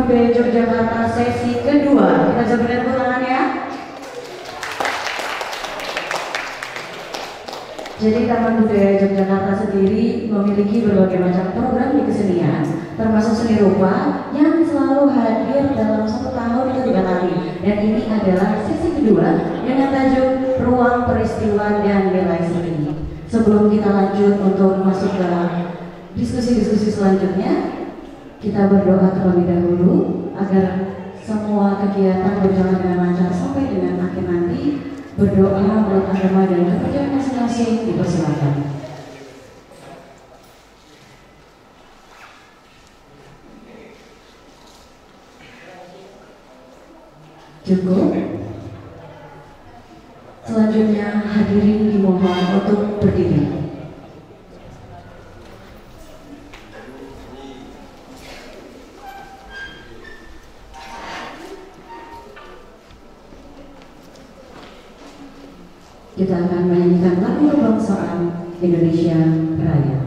Budaya Yogyakarta sesi kedua. Kita coba berikan tepuk tangan ya. Jadi Taman Budaya Yogyakarta sendiri memiliki berbagai macam program di kesenian, termasuk seni rupa yang selalu hadir dalam 1 tahun itu 3 kali. Dan ini adalah sesi kedua dengan tajuk Ruang Peristiwa dan Nilai Seni. Sebelum kita lanjut untuk masuk ke diskusi-diskusi selanjutnya, kita berdoa terlebih dahulu agar semua kegiatan berjalan dengan lancar sampai dengan akhir nanti. Berdoa menurut agama dan kepercayaan masing-masing, dipersilakan. Cukup. Selanjutnya hadirin dimohon untuk berdiri. Kita akan menyanyikan lagu kebangsaan Indonesia Raya.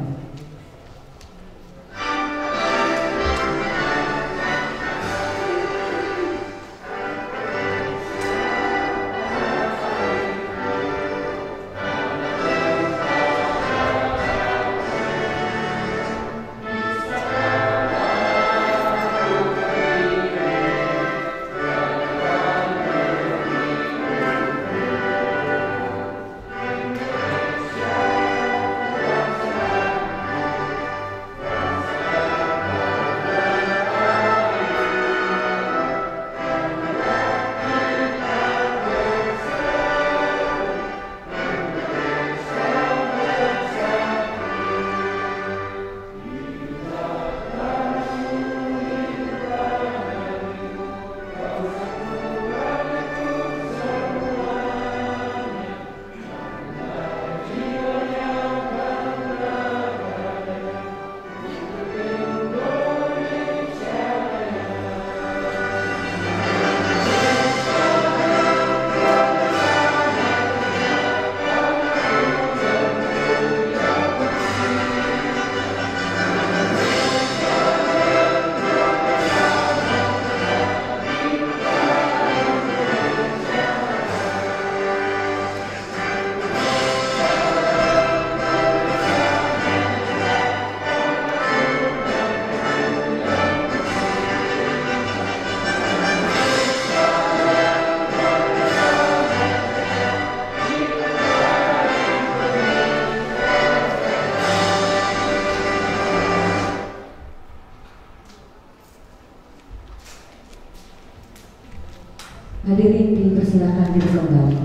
Hadirin dipersilakan duduk kembali.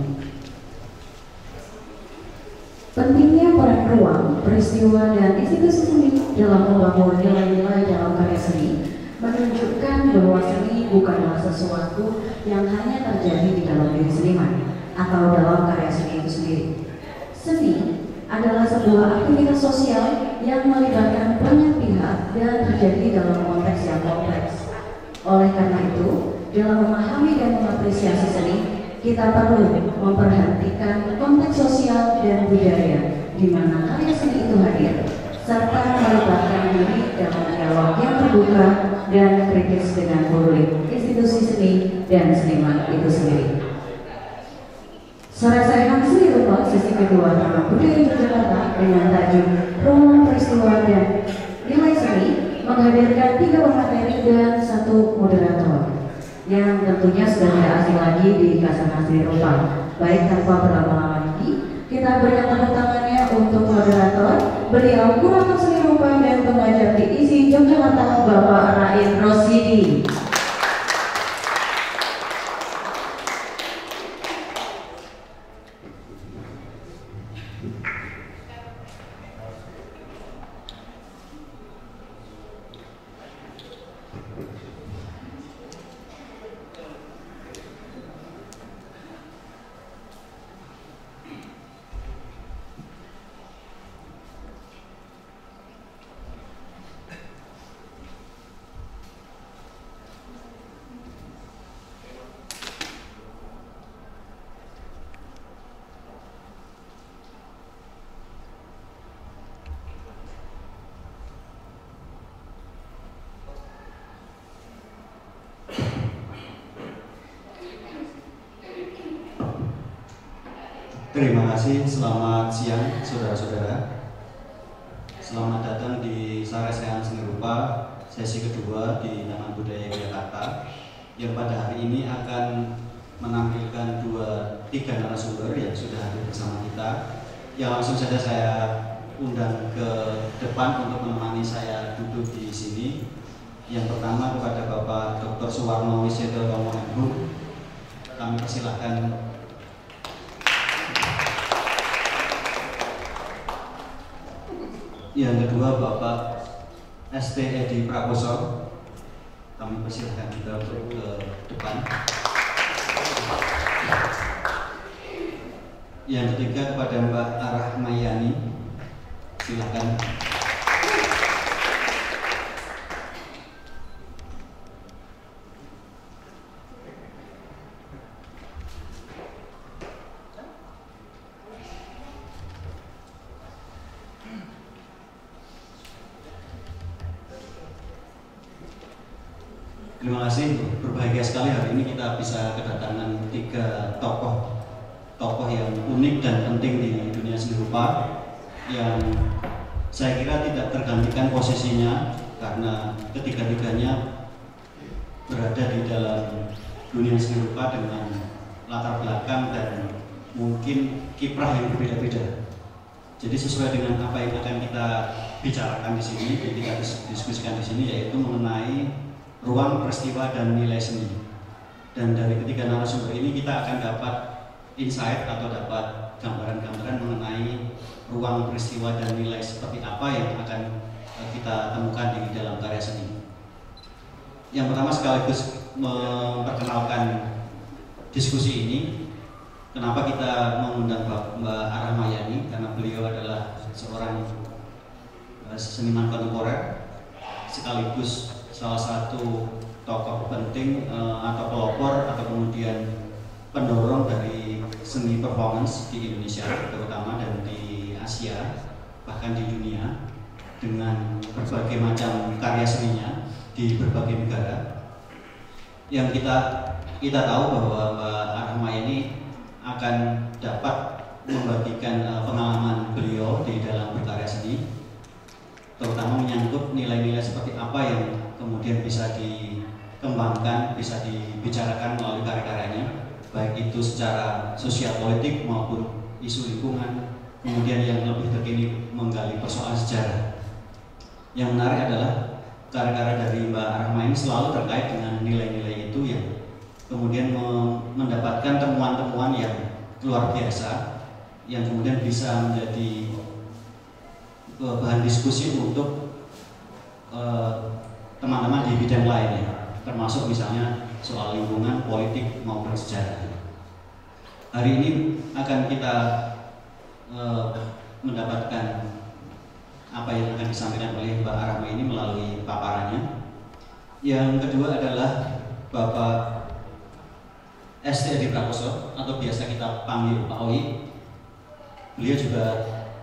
Pentingnya peran ruang, peristiwa, dan institusi seni dalam membangun nilai-nilai dalam karya seni menunjukkan bahwa seni bukanlah sesuatu yang hanya terjadi di dalam diri seniman atau dalam karya seni itu sendiri. Seni adalah sebuah aktivitas sosial yang melibatkan banyak pihak dan terjadi dalam konteks yang kompleks. Oleh karena itu, dalam memahami dan mengapresiasi seni, kita perlu memperhatikan konteks sosial dan budaya di mana karya seni itu hadir, serta melibatkan diri dalam dialog yang terbuka dan kritis dengan publik, institusi seni, dan seniman itu sendiri. Serangkaian seni rupa sesi kedua Taman Budaya Yogyakarta dengan tajuk Ruang Peristiwa dan Nilai Seni menghadirkan 3 pemateri dan 1 moderator yang tentunya sudah tidak asing lagi di kasanah seni rupa. Baik tanpa berlama-lama lagi, kita berikan tepuk tangannya untuk moderator, beliau kurator seni rupa dan pengajar di ISI Yogyakarta, Bapak Rain Rosidi. Terima kasih, selamat siang saudara-saudara. Selamat datang di Saresehan Seni Rupa sesi kedua di Taman Budaya Jakarta, yang pada hari ini akan menampilkan tiga narasumber yang sudah hadir bersama kita. Yang langsung saja saya undang ke depan untuk menemani saya duduk di sini. Yang pertama kepada Bapak Dr. Suwarno Wisedotomo MHum, kami persilahkan. Yang kedua Bapak ST Edi Prakoso, kami persilahkan juga untuk ke depan. Yang ketiga kepada Mbak Arah Mayani, silakan. Terima kasih, berbahagia sekali hari ini kita bisa kedatangan tiga tokoh yang unik dan penting di dunia seni rupa, yang saya kira tidak tergantikan posisinya karena ketiga-tiganya berada di dalam dunia seni rupa dengan latar belakang dan mungkin kiprah yang berbeda-beda. Jadi sesuai dengan apa yang akan kita bicarakan di sini, kita diskusikan di sini, yaitu mengenai ruang, peristiwa, dan nilai seni. Dan dari ketiga narasumber ini kita akan dapat insight atau dapat gambaran-gambaran mengenai ruang, peristiwa, dan nilai seperti apa yang akan kita temukan di dalam karya seni. Yang pertama sekaligus memperkenalkan diskusi ini. Kenapa kita mengundang Mbak Arah Mayani? Karena beliau adalah seorang seniman kontemporer sekaligus salah satu tokoh penting atau pelopor atau kemudian pendorong dari seni performance di Indonesia terutama dan di Asia bahkan di dunia, dengan berbagai macam karya seninya di berbagai negara. Yang kita tahu bahwa Mbak Arah ini akan dapat membagikan pengalaman beliau di dalam berkarya seni, terutama menyangkut nilai-nilai seperti apa yang kemudian bisa dikembangkan, bisa dibicarakan melalui karya-karyanya, baik itu secara sosial politik maupun isu lingkungan, kemudian yang lebih terkini menggali persoalan sejarah. Yang menarik adalah karya-karya dari Mbak Arah ini selalu terkait dengan nilai-nilai itu yang kemudian mendapatkan temuan-temuan yang luar biasa, yang kemudian bisa menjadi bahan diskusi untuk teman-teman di bidang lainnya, termasuk misalnya soal lingkungan, politik maupun sejarah. Hari ini akan kita mendapatkan apa yang akan disampaikan oleh Mbak Arah ini melalui paparannya. Yang kedua adalah Bapak ST Edi Prakoso atau biasa kita panggil Pak Oi. Beliau juga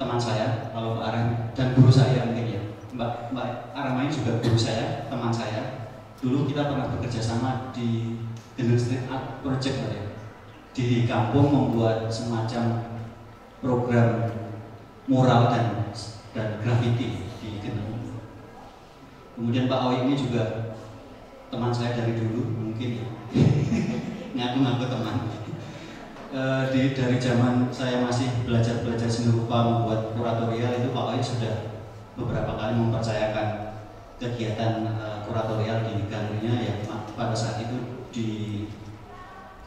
teman saya, kalau Mbak Arah, dan guru saya mungkin ya. Mbak Arah ini juga guru saya, teman saya. Dulu kita pernah bekerja sama di Gendeng Street Art Project ya, di kampung membuat semacam program mural dan graffiti di Gendeng. Kemudian Pak Oi ini juga teman saya dari dulu mungkin ya. Ngaku-ngaku teman. Dari zaman saya masih belajar seni rupa membuat kuratorial itu Pak Oi sudah beberapa kali mempercayakan kegiatan kuratorial di galerinya yang pada saat itu di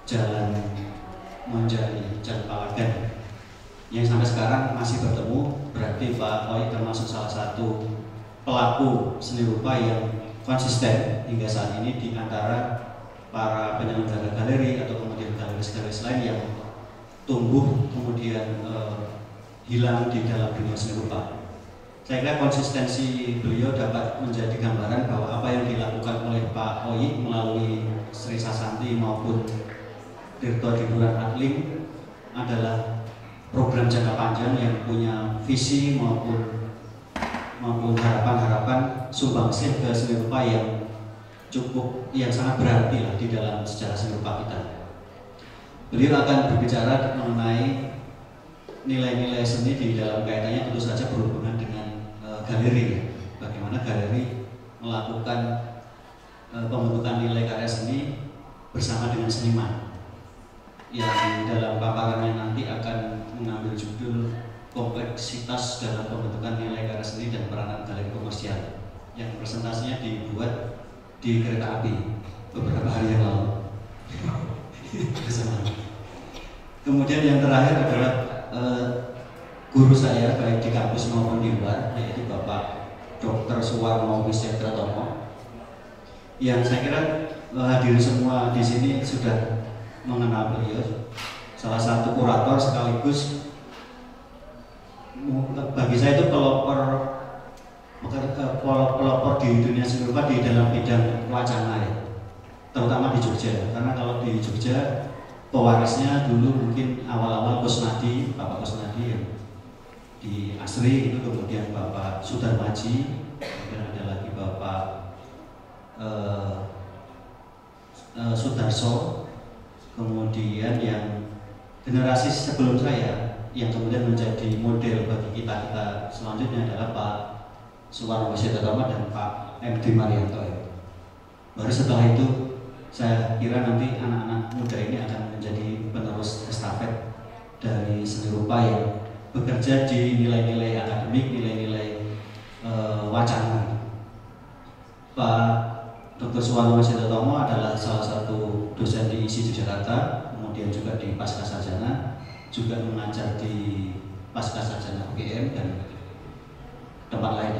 Jalan Monjali, Jalan Palagan, yang sampai sekarang masih bertemu. Berarti Pak Oi termasuk salah satu pelaku seni rupa yang konsisten hingga saat ini di antara para penyelenggara galeri atau kemudian galeri-galeri lain yang tumbuh kemudian hilang di dalam dunia seni rupa. Saya kira konsistensi beliau dapat menjadi gambaran bahwa apa yang dilakukan oleh Pak Oi melalui Sri Sasanti maupun Tirto Diburan Atling adalah program jangka panjang yang punya visi maupun harapan-harapan sumbangsih ke seni rupa yang sangat berarti lah di dalam sejarah seni rupa kita. Beliau akan berbicara mengenai nilai-nilai seni di dalam kaitannya tentu saja berhubungan dengan galeri. Bagaimana galeri melakukan pembentukan nilai karya seni bersama dengan seniman, yang dalam paparannya nanti akan mengambil judul kompleksitas dalam pembentukan nilai karya seni dan peranan galeri komersial, yang presentasinya dibuat di kereta api beberapa hari yang lalu. Kemudian yang terakhir adalah guru saya baik di kampus maupun di luar, yaitu Bapak Dr. Suwarno Wisyatratomo, yang saya kira hadir semua di sini sudah mengenal beliau, salah satu kurator sekaligus bagi saya itu pelopor di dunia seni rupa di dalam bidang wacana ya, terutama di Jogja. Karena kalau di Jogja pewarisnya dulu mungkin awal-awal Kusnadi, Bapak Kusnadi ya, di Asri itu, kemudian Bapak Sudarmaji, kemudian ada lagi Bapak Sudarso, kemudian yang generasi sebelum saya yang kemudian menjadi model bagi kita selanjutnya adalah Pak Suwarno Wisyatratomo dan Pak M.D. Marianto ya. Baru setelah itu saya kira nanti anak-anak muda ini akan menjadi penerus estafet dari seni rupa yang bekerja di nilai-nilai akademik, nilai-nilai wacana. Pak Dr. Suwarno Wisyatratomo adalah salah satu dosen di ISI Jakarta, kemudian juga di Pascasarjana, juga mengajar di Pascasarjana UGM dan tempat lain.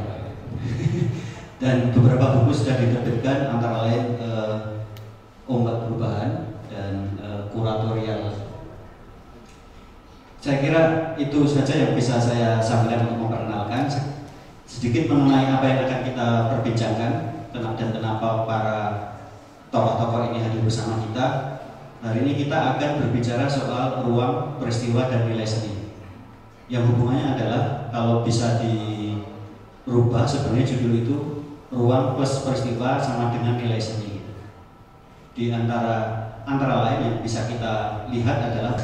Dan beberapa buku sudah diterbitkan, antara lain Ombak Perubahan dan Kuratorial. Saya kira itu saja yang bisa saya sampaikan untuk memperkenalkan sedikit mengenai apa yang akan kita perbincangkan dan kenapa para tokoh-tokoh ini hadir bersama kita. Hari ini kita akan berbicara soal ruang, peristiwa, dan nilai seni. Yang hubungannya adalah kalau bisa dirubah sebenarnya judul itu ruang plus peristiwa sama dengan nilai seni. Di antara lain yang bisa kita lihat adalah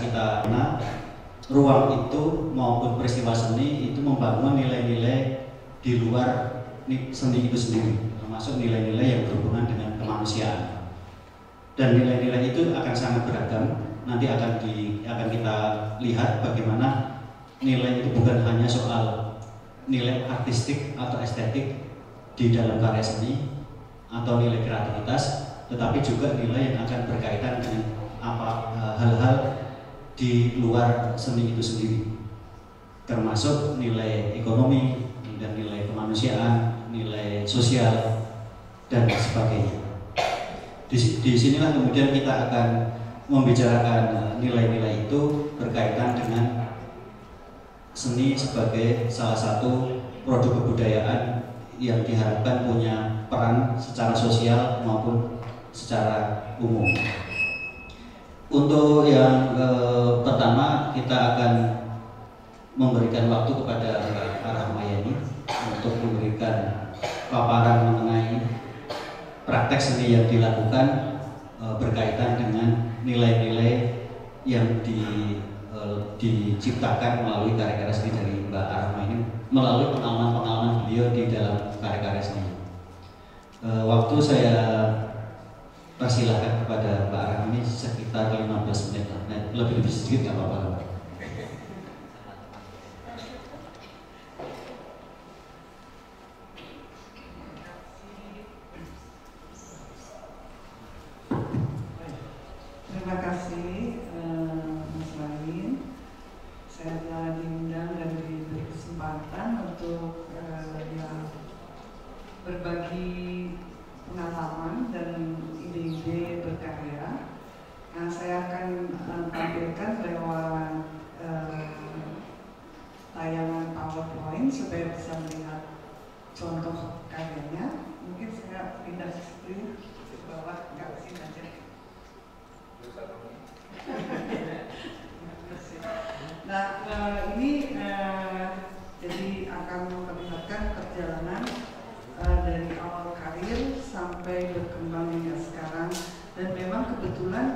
ruang itu maupun peristiwa seni itu membangun nilai-nilai di luar seni itu sendiri, termasuk nilai-nilai yang berhubungan dengan kemanusiaan. Dan nilai-nilai itu akan sangat beragam. Nanti akan kita lihat bagaimana nilai itu bukan hanya soal nilai artistik atau estetik di dalam karya seni atau nilai kreativitas, tetapi juga nilai yang akan berkaitan dengan hal-hal di luar seni itu sendiri, termasuk nilai ekonomi dan nilai kemanusiaan, nilai sosial, dan sebagainya. Di sinilah kemudian kita akan membicarakan nilai-nilai itu berkaitan dengan seni sebagai salah satu produk kebudayaan yang diharapkan punya peran secara sosial maupun secara umum. Untuk yang pertama, kita akan memberikan waktu kepada Pak Rahmayani untuk memberikan paparan mengenai praktek seni yang dilakukan berkaitan dengan nilai-nilai yang diciptakan melalui karya-karya seni dari Mbak Rahmayani melalui pengalaman-pengalaman beliau di dalam karya-karya seni. Waktu saya persilahkan kepada Mbak Rahmayani sekitar 15 menit lah. Nah, lebih sedikit nggak apa-apa. Terima kasih Mas Lain. Saya telah diundang dan diberi kesempatan untuk berbagi pengalaman dan ide-ide berkarya. Nah, saya akan tampilkan lewat tayangan PowerPoint supaya bisa melihat contoh karyanya. Mungkin saya pindah screen ke bawah, nggak sini aja. Nah, ini jadi akan memperlihatkan perjalanan dari awal karir sampai berkembang hingga sekarang. Dan memang kebetulan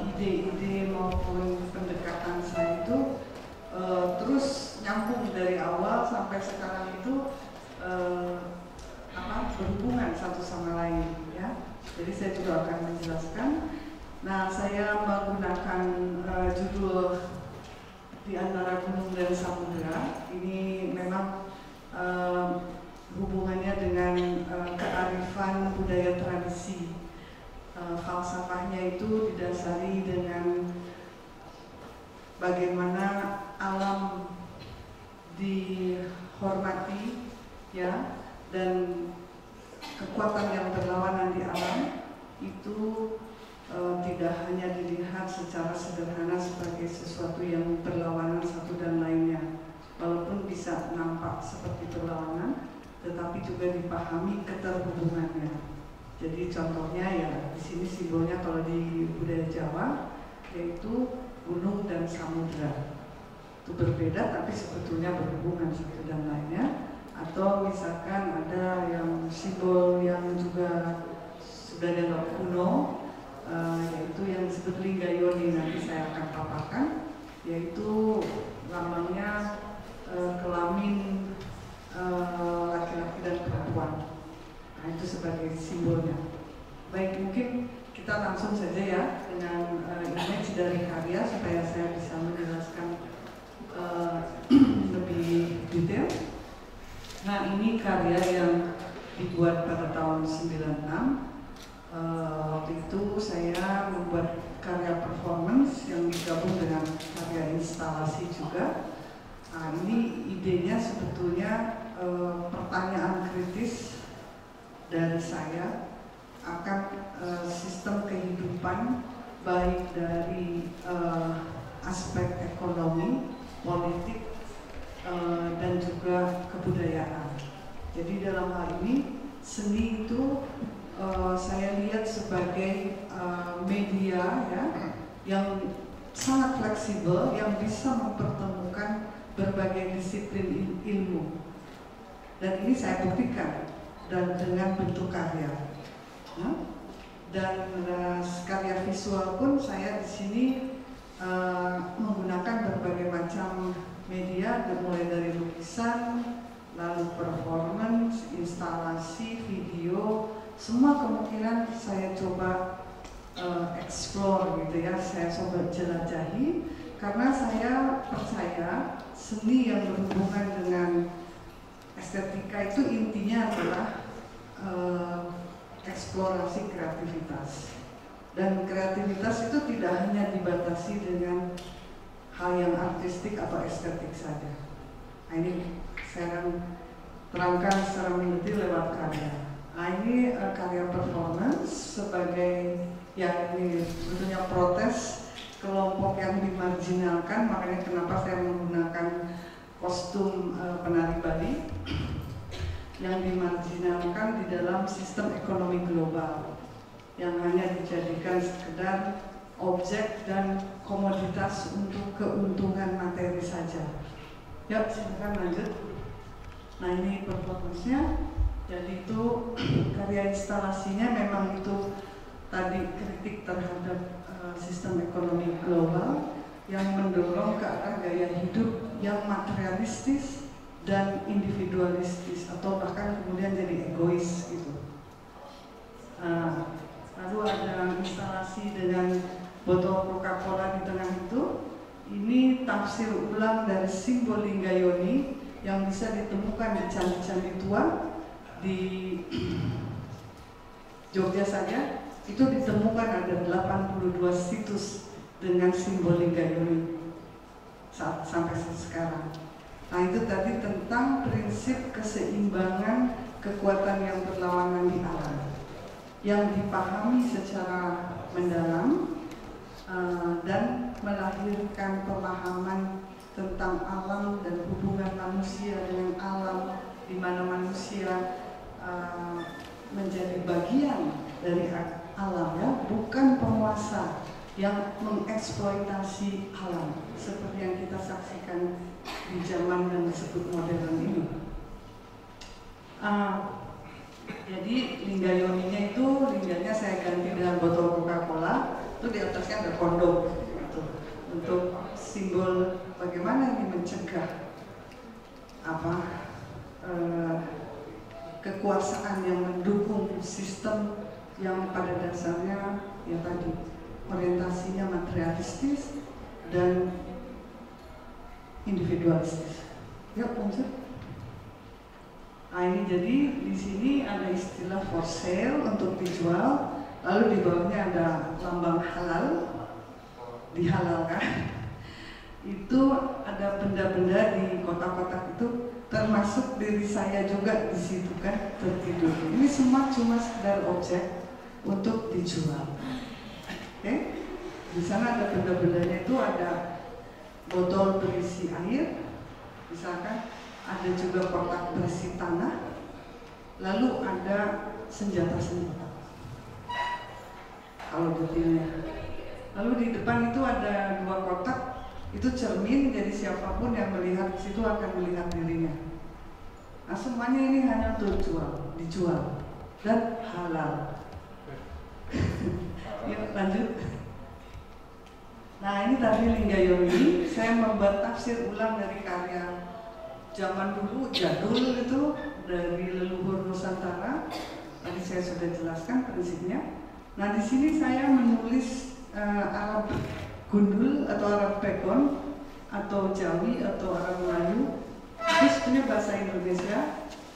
ide-ide maupun pendekatan saya itu sampai sekarang itu berhubungan satu sama lain, ya. Jadi saya juga akan menjelaskan. Nah, saya menggunakan judul Di Antara Gunung dan Samudera. Ini memang hubungannya dengan kearifan budaya tradisi. Falsafahnya itu didasari dengan bagaimana alam dihormati, ya, dan kekuatan yang berlawanan di alam itu tidak hanya dilihat secara sederhana sebagai sesuatu yang berlawanan satu dan lainnya, walaupun bisa nampak seperti berlawanan, tetapi juga dipahami keterhubungannya. Jadi contohnya ya di sini simbolnya kalau di budaya Jawa yaitu gunung dan samudra. Itu berbeda tapi sebetulnya berhubungan satu dan lainnya. Atau misalkan ada yang simbol yang juga sudah dianggap kuno, yaitu yang disebut Linggayoni, nanti saya akan paparkan, yaitu lambangnya kelamin laki-laki dan perempuan. Nah, itu sebagai simbolnya. Baik, mungkin kita langsung saja ya dengan image dari karya supaya saya bisa menjelaskan lebih detail. Nah, ini karya yang dibuat pada tahun 96. Waktu itu saya membuat karya performance yang digabung dengan karya instalasi juga. Nah, ini idenya sebetulnya pertanyaan kritis dari saya akan sistem kehidupan baik dari aspek ekonomi, politik, dan juga kebudayaan. Jadi dalam hal ini seni itu saya lihat sebagai media ya yang sangat fleksibel yang bisa mempertemukan berbagai disiplin ilmu. Dan ini saya buktikan dan dengan bentuk karya. Dan karya visual pun saya di sini menggunakan berbagai macam media, mulai dari lukisan, lalu performance, instalasi, video, semua kemungkinan saya coba explore gitu ya, saya coba jelajahi karena saya percaya seni yang berhubungan dengan estetika itu intinya adalah eksplorasi kreativitas. Dan kreativitas itu tidak hanya dibatasi dengan hal yang artistik atau estetik saja. Nah, ini saya akan terangkan secara mendetil lewat karya. Nah, ini karya performance sebagai yang ini tentunya protes kelompok yang dimarginalkan, makanya kenapa saya menggunakan kostum penari Bali yang dimarginalkan di dalam sistem ekonomi global yang hanya dijadikan sekedar objek dan komoditas untuk keuntungan materi saja. Ya, silakan lanjut. Nah, ini performance-nya. Jadi itu karya instalasinya memang itu tadi kritik terhadap sistem ekonomi global yang mendorong ke arah gaya hidup yang materialistis dan individualistis atau bahkan kemudian jadi egois gitu. Lalu ada instalasi dengan botol Coca-Cola di tengah itu. Ini tafsir ulang dari simbol Linggayoni yang bisa ditemukan di candi-candi tua di Jogja saja. Itu ditemukan ada 82 situs dengan simbol Linggayoni sampai sekarang. Nah, itu tadi tentang prinsip keseimbangan kekuatan yang berlawanan di alam yang dipahami secara mendalam dan melahirkan pemahaman tentang alam dan hubungan manusia dengan alam, di mana manusia menjadi bagian dari alam ya, bukan penguasa yang mengeksploitasi alam seperti yang kita saksikan di zaman yang disebut modern ini. Jadi Linggayoninya itu, lingganya saya ganti dengan botol Coca-Cola, itu di atasnya ada kondom gitu, untuk simbol bagaimana ini mencegah kekuasaan yang mendukung sistem yang pada dasarnya ya tadi orientasinya materialistis dan individualistis. Ya, lanjut. Nah, ini jadi di sini ada istilah for sale untuk dijual, lalu di bawahnya ada lambang halal, dihalalkan. Itu ada benda-benda di kotak-kotak itu, termasuk diri saya juga di situ kan tertidur. Ini semua cuma sekedar objek untuk dijual. Oke? Di sana ada benda-bendanya itu, ada botol berisi air, misalkan ada juga kotak berisi tanah, lalu ada senjata-senjata. Kalau detailnya. Lalu di depan itu ada 2 kotak. Itu cermin, jadi siapapun yang melihat di situ akan melihat dirinya. Nah, semuanya ini hanya untuk dijual dan halal. Yuk lanjut. Nah, ini tadi Linggayomi, saya membuat tafsir ulang dari karya zaman dulu jadul itu dari leluhur Nusantara. Tadi saya sudah jelaskan prinsipnya. Nah, di sini saya menulis Arab Gundul atau Arab Pegon atau Jawi atau Arab Melayu. Itu sebenarnya bahasa Indonesia.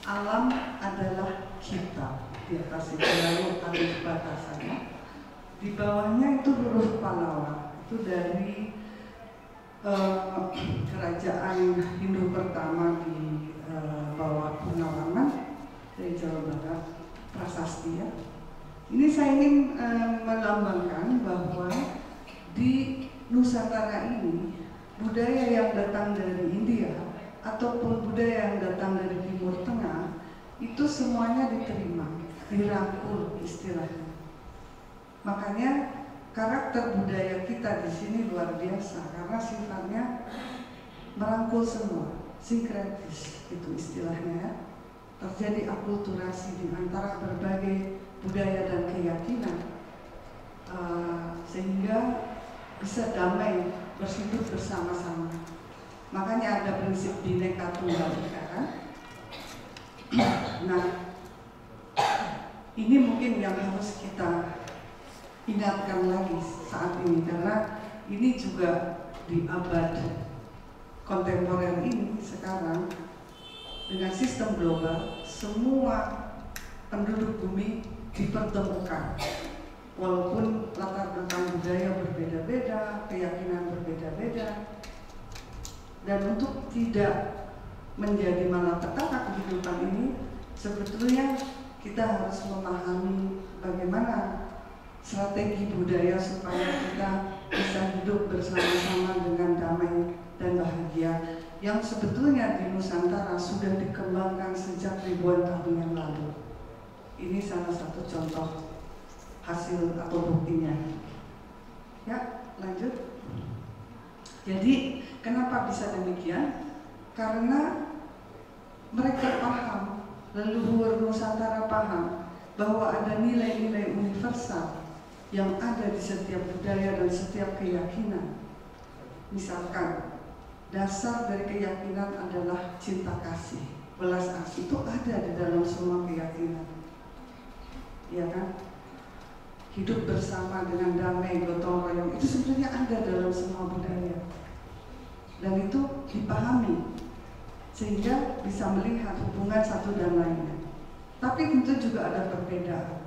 Alam adalah kita. Di atas itu lalu alif batasannya. Di bawahnya itu huruf Pallawa. Itu dari kerajaan Hindu pertama di bawah Purnawiraman dari Jawa Barat, Prasasti ya. Ini saya ingin melambangkan bahwa di Nusantara ini budaya yang datang dari India ataupun budaya yang datang dari Timur Tengah itu semuanya diterima, dirangkul istilahnya. Makanya karakter budaya kita di sini luar biasa karena sifatnya merangkul semua, sinkretis itu istilahnya ya. Terjadi akulturasi di antara berbagai budaya dan keyakinan sehingga bisa damai berhidup bersama-sama. Makanya ada prinsip Bhinneka Tunggal Ika kan? Nah, ini mungkin yang harus kita ingatkan lagi saat ini karena ini juga di abad kontemporer ini sekarang dengan sistem global semua penduduk bumi dipertemukan. Walaupun latar belakang budaya berbeda-beda, keyakinan berbeda-beda, dan untuk tidak menjadi malapetaka kehidupan ini, sebetulnya kita harus memahami bagaimana strategi budaya supaya kita bisa hidup bersama-sama dengan damai dan bahagia yang sebetulnya di Nusantara sudah dikembangkan sejak ribuan tahun yang lalu. Ini salah satu contoh hasil atau buktinya. Ya, lanjut. Jadi, kenapa bisa demikian? Karena mereka paham, leluhur Nusantara paham bahwa ada nilai-nilai universal yang ada di setiap budaya dan setiap keyakinan. Misalkan, dasar dari keyakinan adalah cinta kasih, belas asih itu ada di dalam semua keyakinan. Iya kan? Hidup bersama dengan damai, gotong royong itu sebenarnya ada dalam semua budaya dan itu dipahami sehingga bisa melihat hubungan satu dan lainnya. Tapi tentu juga ada perbedaan.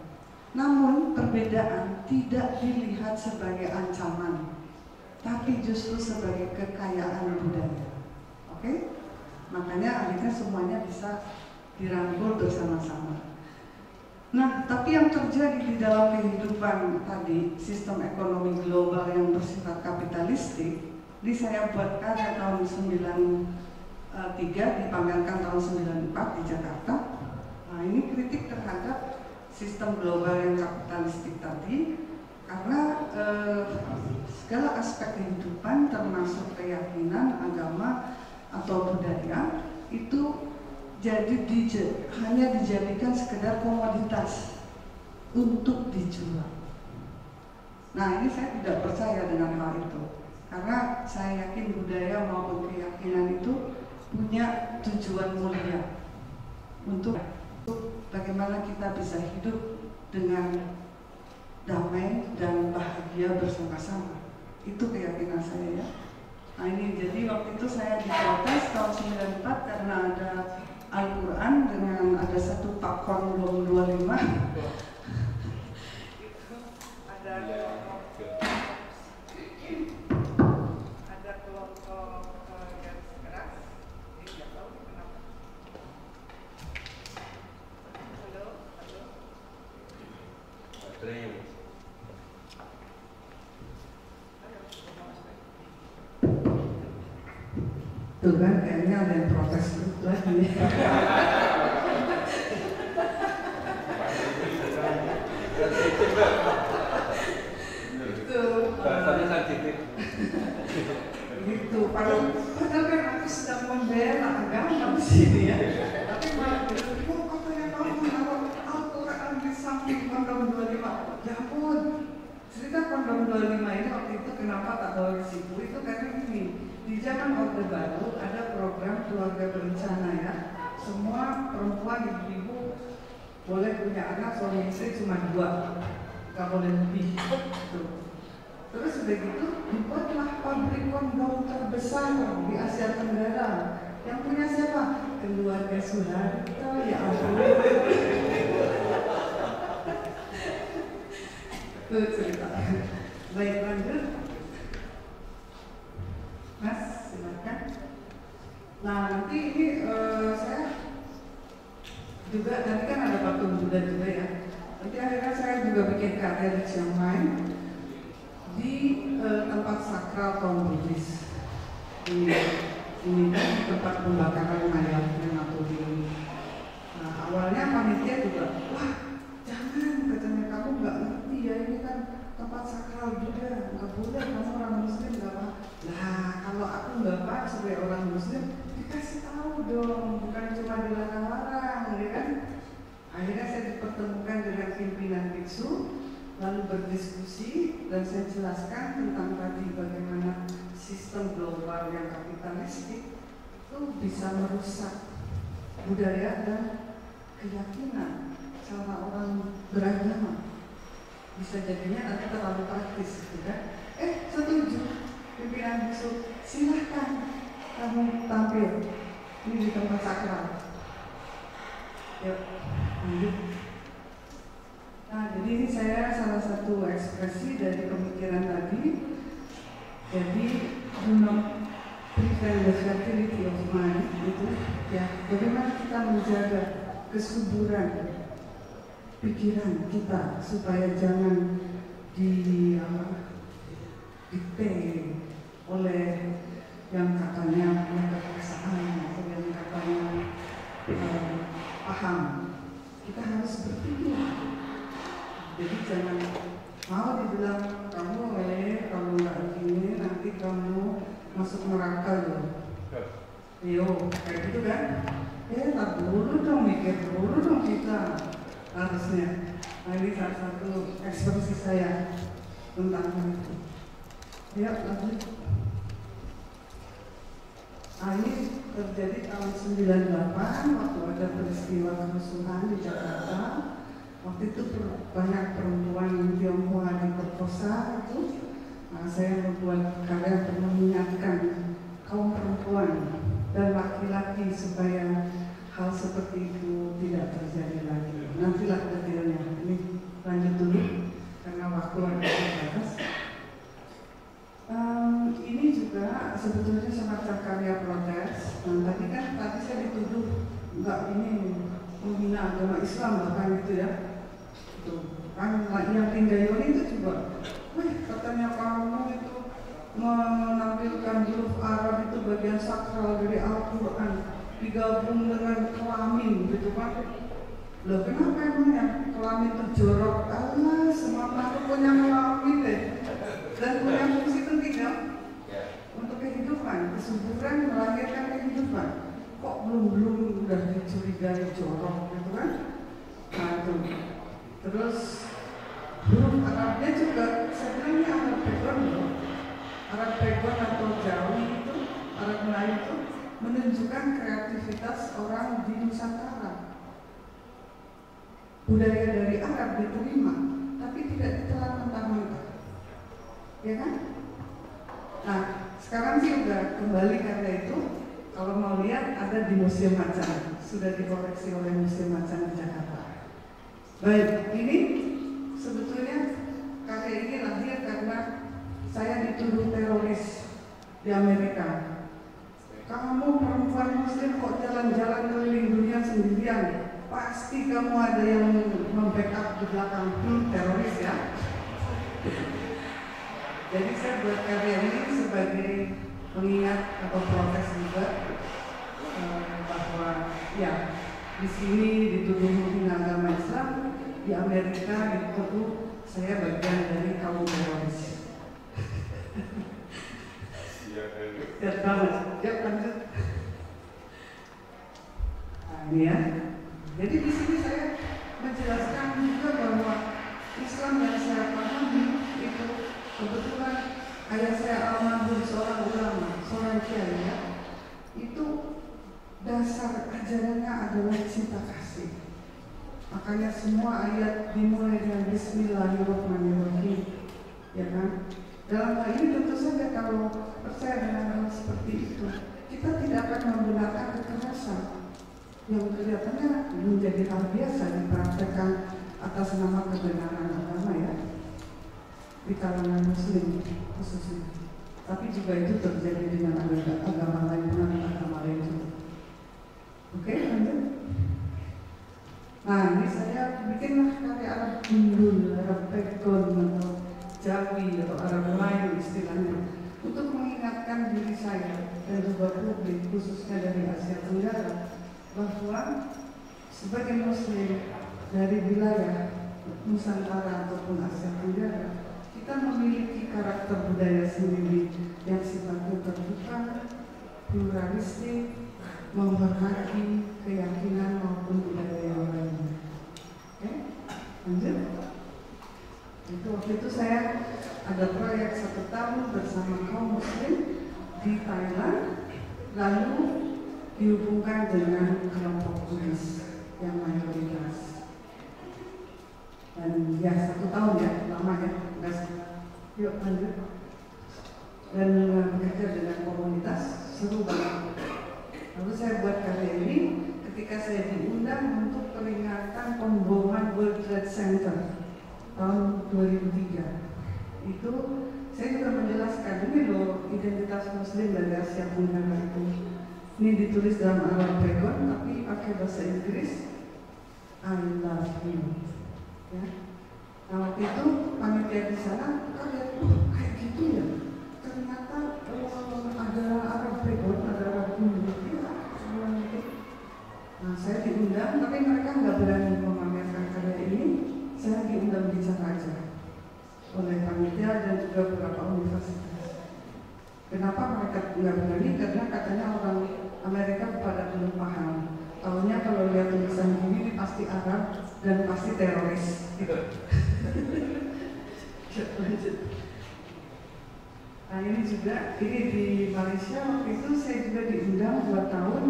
Namun perbedaan tidak dilihat sebagai ancaman, tapi justru sebagai kekayaan budaya. Oke? Makanya akhirnya semuanya bisa dirangkul bersama-sama. Nah, tapi yang terjadi di dalam kehidupan tadi, sistem ekonomi global yang bersifat kapitalistik, ini saya buat karya tahun 93, dipamerkan tahun 94 di Jakarta. Nah, ini kritik terhadap sistem global yang kapitalistik tadi, karena segala aspek kehidupan termasuk keyakinan, agama, atau budaya, itu hanya dijadikan sekedar komoditas untuk dijual. Nah, ini saya tidak percaya dengan hal itu, karena saya yakin budaya maupun keyakinan itu punya tujuan mulia untuk bagaimana kita bisa hidup dengan damai dan bahagia bersama-sama. Itu keyakinan saya ya. Nah ini jadi waktu itu saya diprotes tahun 94 karena ada Al-Quran dengan ada satu pakon 25. Ada kelompok garis keras. Ini nggak tahu kenapa. Halo. Tuh kan kayaknya ada yang protes lagi. Gitu. Padahal kan aku sedang membela agama di sini ya. Tapi malah bilang, oh katanya kamu menaruh Al-Quran di samping kondom 25. Ya ampun. Cerita kondom 25 ini waktu itu kenapa tak bawa ke situ itu karena ini. Di zaman Orde Baru ada program keluarga berencana ya. Semua perempuan ibu-ibu boleh punya anak suami istri cuma 2, nggak boleh lebih. Terus udah gitu dibuatlah pabrik kondom terbesar di Asia Tenggara. Yang punya siapa? Keluarga Soeharto. Ya ampun. Itu cerita. Baik, lanjut. Mas, silakan. Nah, nanti ini saya juga tadi kan ada patung Buddha juga ya. Nanti akhirnya saya juga bikin karya di Chiang Mai di tempat sakral kaum Buddhis. Ini kan tempat pembakaran mayat krematorium. Nah, awalnya panitia juga, wah jangan, katanya kamu nggak ngerti ya, ini kan tempat sakral juga, nggak boleh kamu orang Muslim nggak apa. Nah, kalau aku nggak pak sebagai orang Muslim dikasih tahu dong, bukan cuma dilarang-larang, ya kan? Akhirnya saya dipertemukan dengan pimpinan biksu, lalu berdiskusi dan saya jelaskan tentang tadi bagaimana sistem global yang kapitalistik itu bisa merusak budaya dan keyakinan cara orang beragama. Bisa jadinya nanti terlalu praktis gitu kan. Setuju pimpinan biksu, silahkan kamu tampil ini di tempat sakral. Yuk, lanjut. Nah, jadi ini saya salah satu ekspresi dari pemikiran tadi. Jadi, do not prevent the fertility of mind, itu ya. Bagaimana kita menjaga kesuburan pikiran kita supaya jangan didikte oleh yang katanya punya kekuasaan atau yang katanya paham. Kita harus berpikir. Jadi jangan mau dibilang kamu kalau nggak gini nanti kamu masuk neraka loh. Yo, kayak gitu kan? Tak dulu dong, mikir dulu dong kita harusnya. Nah ini salah satu ekspresi saya tentang itu. Ya, lanjut. Nah ini terjadi tahun 98 waktu ada peristiwa kerusuhan di Jakarta. Waktu itu banyak perempuan Tionghoa diperkosa itu. Nah, saya membuat karya untuk mengingatkan kaum perempuan dan laki-laki supaya hal seperti itu tidak terjadi lagi. Nantilah detailnya. Ini lanjut dulu karena waktu ada terbatas. Ini juga sebetulnya semacam karya protes. Nah, tadi saya dituduh enggak ini menghina agama Islam bahkan gitu ya. Kan yang Tinggayoni itu juga, katanya kamu itu menampilkan huruf Arab itu bagian sakral dari Al-Quran digabung dengan kelamin gitu kan. Loh kenapa emangnya kelamin itu jorok? Allah, semua makhluk punya kelamin deh dan punya fungsi penting ya untuk kehidupan, kesuburan melahirkan kehidupan. Kok belum udah dicurigai jorok gitu kan? Nah itu. Terus huruf Arabnya juga sebenarnya Arab background loh. Arab background atau Jawi itu, Arab Melayu itu menunjukkan kreativitas orang di Nusantara. budaya dari Arab diterima, tapi tidak ditelan mentah-mentah, ya kan? Nah, sekarang sih udah kembali karena itu. Kalau mau lihat ada di Museum Macan, sudah dikoleksi oleh Museum Macan di Jakarta. Baik, ini sebetulnya karya ini lahir karena saya dituduh teroris di Amerika. Kamu perempuan Muslim kok jalan-jalan keliling dunia sendirian? Pasti kamu ada yang membackup di belakang. Teroris ya. Jadi saya buat karya ini sebagai pengingat atau protes juga bahwa ya di sini dituduh menghina agama Islam, di Amerika dituduh saya bagian dari kaum teroris. Lihat banget, yuk lanjut. Nah, ini ya. Jadi di sini saya menjelaskan juga bahwa Islam yang saya pahami itu kebetulan ayah saya almarhum seorang ulama, seorang kiai ya. Itu dasar ajarannya adalah cinta kasih. Makanya semua ayat dimulai dengan Bismillahirrahmanirrahim, ya kan? Dalam hal ini tentu saja kalau percaya dengan hal seperti itu, kita tidak akan membenarkan kekerasan yang kelihatannya menjadi hal biasa dipraktekkan atas nama kebenaran agama ya, di kalangan Muslim khususnya. Tapi juga itu terjadi dengan agama lain dan agama lain juga. Oke, lanjut. Nah, ini saya bikinlah karya Arab Gundul, Arab Pegon atau Jawi atau Arab Melayu istilahnya, untuk mengingatkan diri saya dan juga publik khususnya dari Asia Tenggara bahwa sebagai Muslim dari wilayah Nusantara ataupun Asia Tenggara, kita memiliki karakter budaya sendiri yang sifatnya terbuka, pluralistik, menghormati keyakinan maupun budaya yang lainnya. Oke, lanjut. Itu waktu itu saya ada proyek 1 tahun bersama kaum Muslim di Thailand, lalu dihubungkan dengan kelompok Buddhis yang mayoritas. Dan ya 1 tahun ya, lama ya, yuk lanjut. Dan bekerja dengan komunitas, seru banget. Lalu saya buat karya ini ketika saya diundang untuk peringatan pemboman World Trade Center tahun 2003. Itu saya juga menjelaskan, ini loh identitas Muslim dari Asia Tenggara itu. Ini ditulis dalam Arab Pegon tapi pakai bahasa Inggris, I love you. Ya. Nah waktu itu panitia di sana kaget, kayak gitu ya. Ternyata ada Arab Pegon, ada Arab Gundul. Nah saya diundang, tapi mereka nggak berani memamerkan karya ini. Saya diundang bicara aja oleh panitia dan juga beberapa universitas. Kenapa mereka nggak berani? Karena katanya orang Amerika pada belum paham. Taunya kalau lihat tulisan ini pasti Arab dan pasti teroris. Gitu. Nah ini juga, ini di Malaysia waktu itu saya juga diundang 2 tahun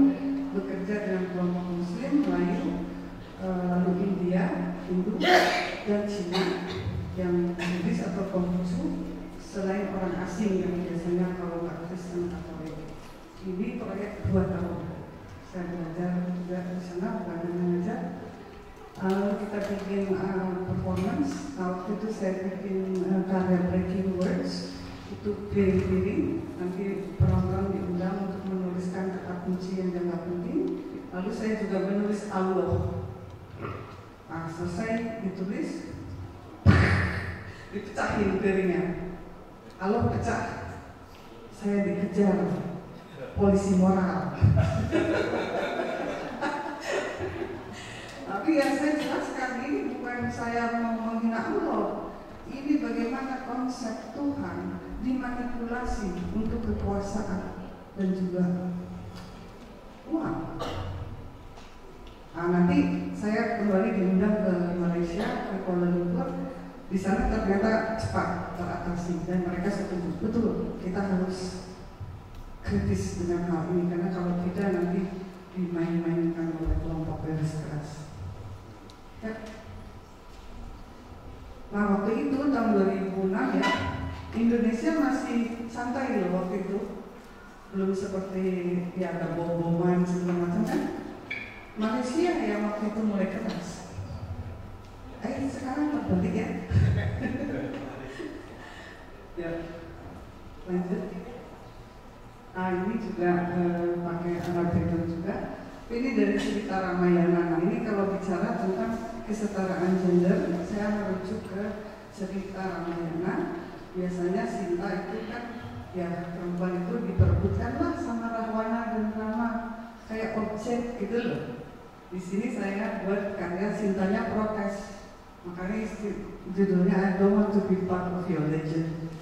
bekerja dengan kelompok Muslim, Melayu, lalu India, Hindu, dan Cina yang Buddhis atau Konghucu, selain orang asing yang biasanya kalau nggak Kristen Katolik. Ini proyek 2 tahun. Saya belajar juga di sana, bukan hanya mengajar. Kita bikin performance. Waktu itu saya bikin karya Breaking Words, itu piring-piring. Nanti penonton diundang untuk menuliskan kata kunci yang dianggap penting. Lalu saya juga menulis Allah. Nah, selesai ditulis, dipecahin piringnya. Allah pecah, saya dikejar polisi moral. Tapi yang saya jelaskan ini bukan saya mau menghina Allah. Ini bagaimana konsep Tuhan dimanipulasi untuk kekuasaan dan juga uang. Nah, nanti saya kembali diundang ke Malaysia, ke Kuala Lumpur. Di sana ternyata cepat teratasi dan mereka setuju. Betul, kita harus kritis dengan hal ini karena kalau kita nanti dimain-mainkan oleh kelompok garis keras. Ya, Nah waktu itu tahun 2006 ya, Indonesia masih santai loh waktu itu, belum seperti ya ada bom-boman segala macam kan. Malaysia yang waktu itu mulai keras. Sekarang terbalik ya. Ya, lanjut. Nah ini juga pakai alat background juga. Ini dari cerita Ramayana. Nah ini kalau bicara tentang kesetaraan gender, saya merujuk ke cerita Ramayana. Biasanya Sinta itu kan, ya perempuan itu diperebutkanlah sama Rahwana dan Rama kayak objek gitu loh. Di sini saya buat karya Sintanya protes, makanya judulnya I don't want to be part of your legend.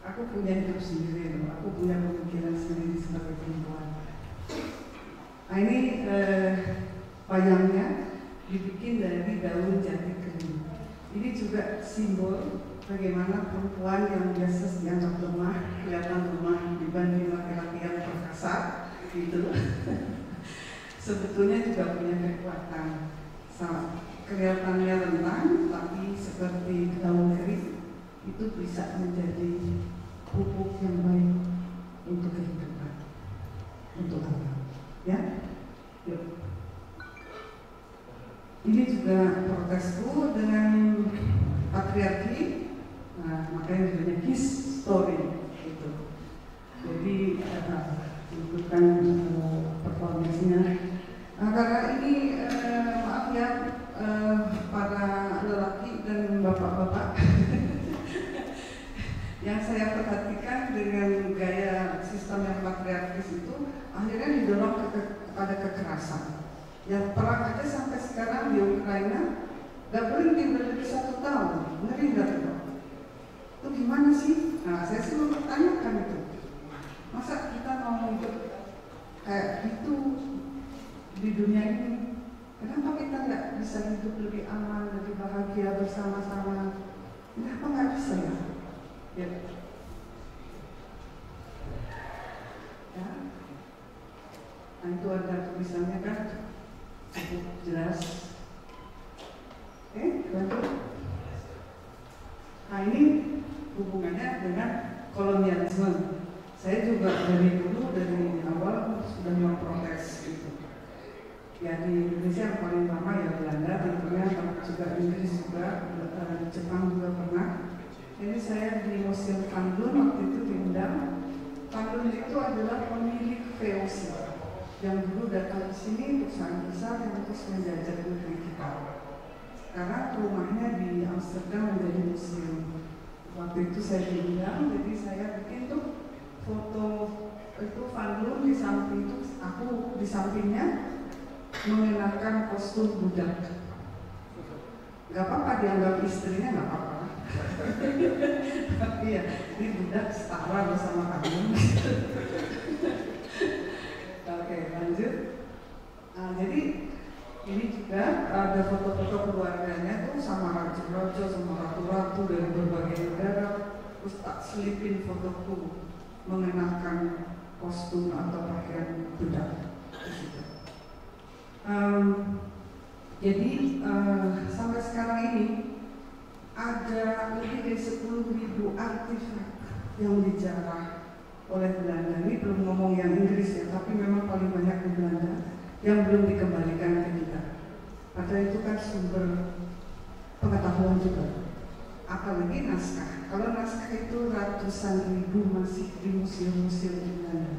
Aku punya hidup sendiri loh, aku punya pemikiran sendiri sebagai perempuan. Nah ini wayangnya dibikin dari daun jati kering. Ini juga simbol bagaimana perempuan yang biasa dianggap lemah, kelihatan lemah dibanding laki-laki yang perkasa gitu. Sebetulnya juga punya kekuatan. Kelihatannya rentang, tapi seperti daun kering itu bisa menjadi pupuk yang baik untuk kehidupan, untuk alam. Ya, yuk. Ini juga protesku dengan patriarki. Nah, makanya judulnya His Story gitu. Jadi bukan performasinya. Nah, karena ini maaf ya para lelaki dan bapak-bapak yang saya perhatikan dengan gaya sistem yang patriarkis itu akhirnya didorong kepada kekerasan. Yang perang aja sampai sekarang di Ukraina gak berhenti lebih 1 tahun. Ngeri gak tuh? Itu gimana sih? Nah saya sih mempertanyakan itu. Masa kita mau hidup kayak itu di dunia ini? Kenapa kita nggak bisa hidup lebih aman, lebih bahagia bersama-sama? Kenapa nggak bisa ya? Ya. Ya. Nah itu ada tulisannya kan cukup jelas. Lanjut. Nah ini hubungannya dengan kolonialisme. Saya juga dari dulu, dari awal sudah memprotes gitu. Ya di Indonesia yang paling lama ya Belanda, tentunya juga Inggris juga, Jepang juga pernah. Jadi saya di Museum Kandun waktu itu diundang. Kandun itu adalah pemilik VOC yang dulu datang ke sini perusahaan besar yang terus menjajah negeri kita. Karena rumahnya di Amsterdam menjadi museum. Waktu itu saya diundang, jadi saya bikin tuh foto itu Kandun di samping itu, aku di sampingnya mengenakan kostum budak. Gak apa-apa dianggap istrinya, gak apa-apa. Tapi ya, ini budak setara bersama kamu. Oke, lanjut. Nah, jadi ini juga ada foto-foto keluarganya tuh sama raja-raja, sama ratu-ratu dari berbagai negara. Terus tak selipin fotoku mengenakan kostum atau pakaian budak. Jadi sampai sekarang ini ada lebih dari 10.000 artefak yang dijarah oleh Belanda. Ini belum ngomong yang Inggris ya, tapi memang paling banyak di Belanda yang belum dikembalikan ke kita. Padahal itu kan sumber pengetahuan juga. Apalagi naskah. Kalau naskah itu ratusan ribu masih di museum-museum di Belanda.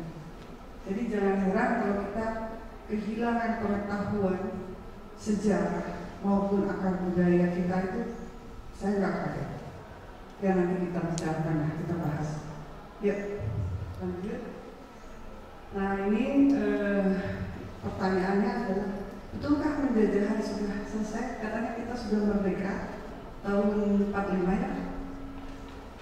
Jadi jangan heran kalau kita kehilangan pengetahuan sejarah maupun akar budaya kita itu, saya nggak kaget. Ya nanti kita bicarakan, kita bahas. Yuk, lanjut. Nah ini pertanyaannya adalah, betulkah penjajahan sudah selesai? Katanya kita sudah merdeka tahun 45 ya.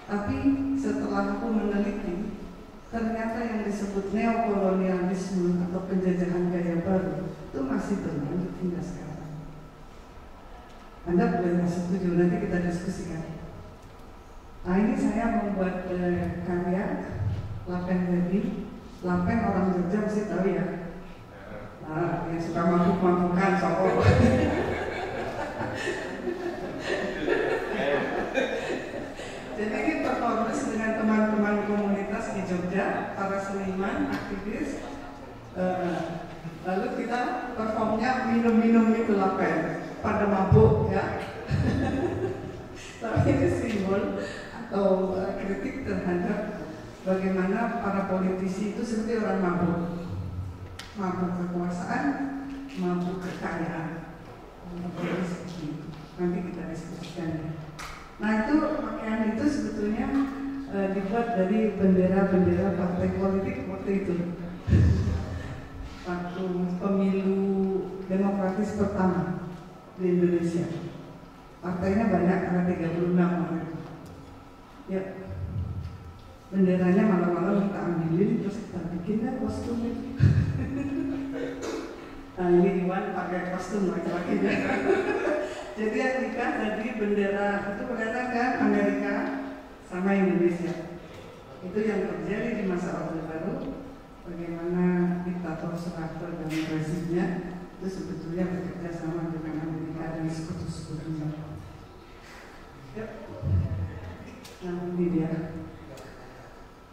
Tapi setelah aku meneliti, ternyata yang disebut neokolonialisme atau penjajahan gaya baru itu masih berlanjut hingga sekarang. Anda boleh setuju, nanti kita diskusikan. Nah ini saya membuat karya Lapen Wedding. Lapen orang Jogja mesti tahu ya. Nah, yang suka mabuk-mabukan, sokok. Jadi ini performance dengan teman-teman komunitas di Jogja, para seniman, aktivis. Lalu kita performnya minum-minum itu lapen pada mabuk ya. Tapi ini simbol atau kritik terhadap bagaimana para politisi itu seperti orang mabuk. Mabuk kekuasaan, mabuk kekayaan. Nanti kita diskusikan ya. Nah itu pakaian itu sebetulnya dibuat dari bendera-bendera partai politik waktu itu. Waktu pemilu demokratis pertama di Indonesia. Partainya banyak, ada 36 orang. Ya, benderanya malam-malam kita ambilin, terus kita bikinnya kostum itu. Nah ini Iwan pakai kostum laki-laki ya. Jadi Amerika tadi bendera itu kelihatan kan Amerika sama Indonesia. Itu yang terjadi di masa Orde Baru. Bagaimana diktator Soeharto dan rezimnya itu sebetulnya bekerja sama dengan Amerika dan sekutu-sekutunya. Yuk. Nah ini dia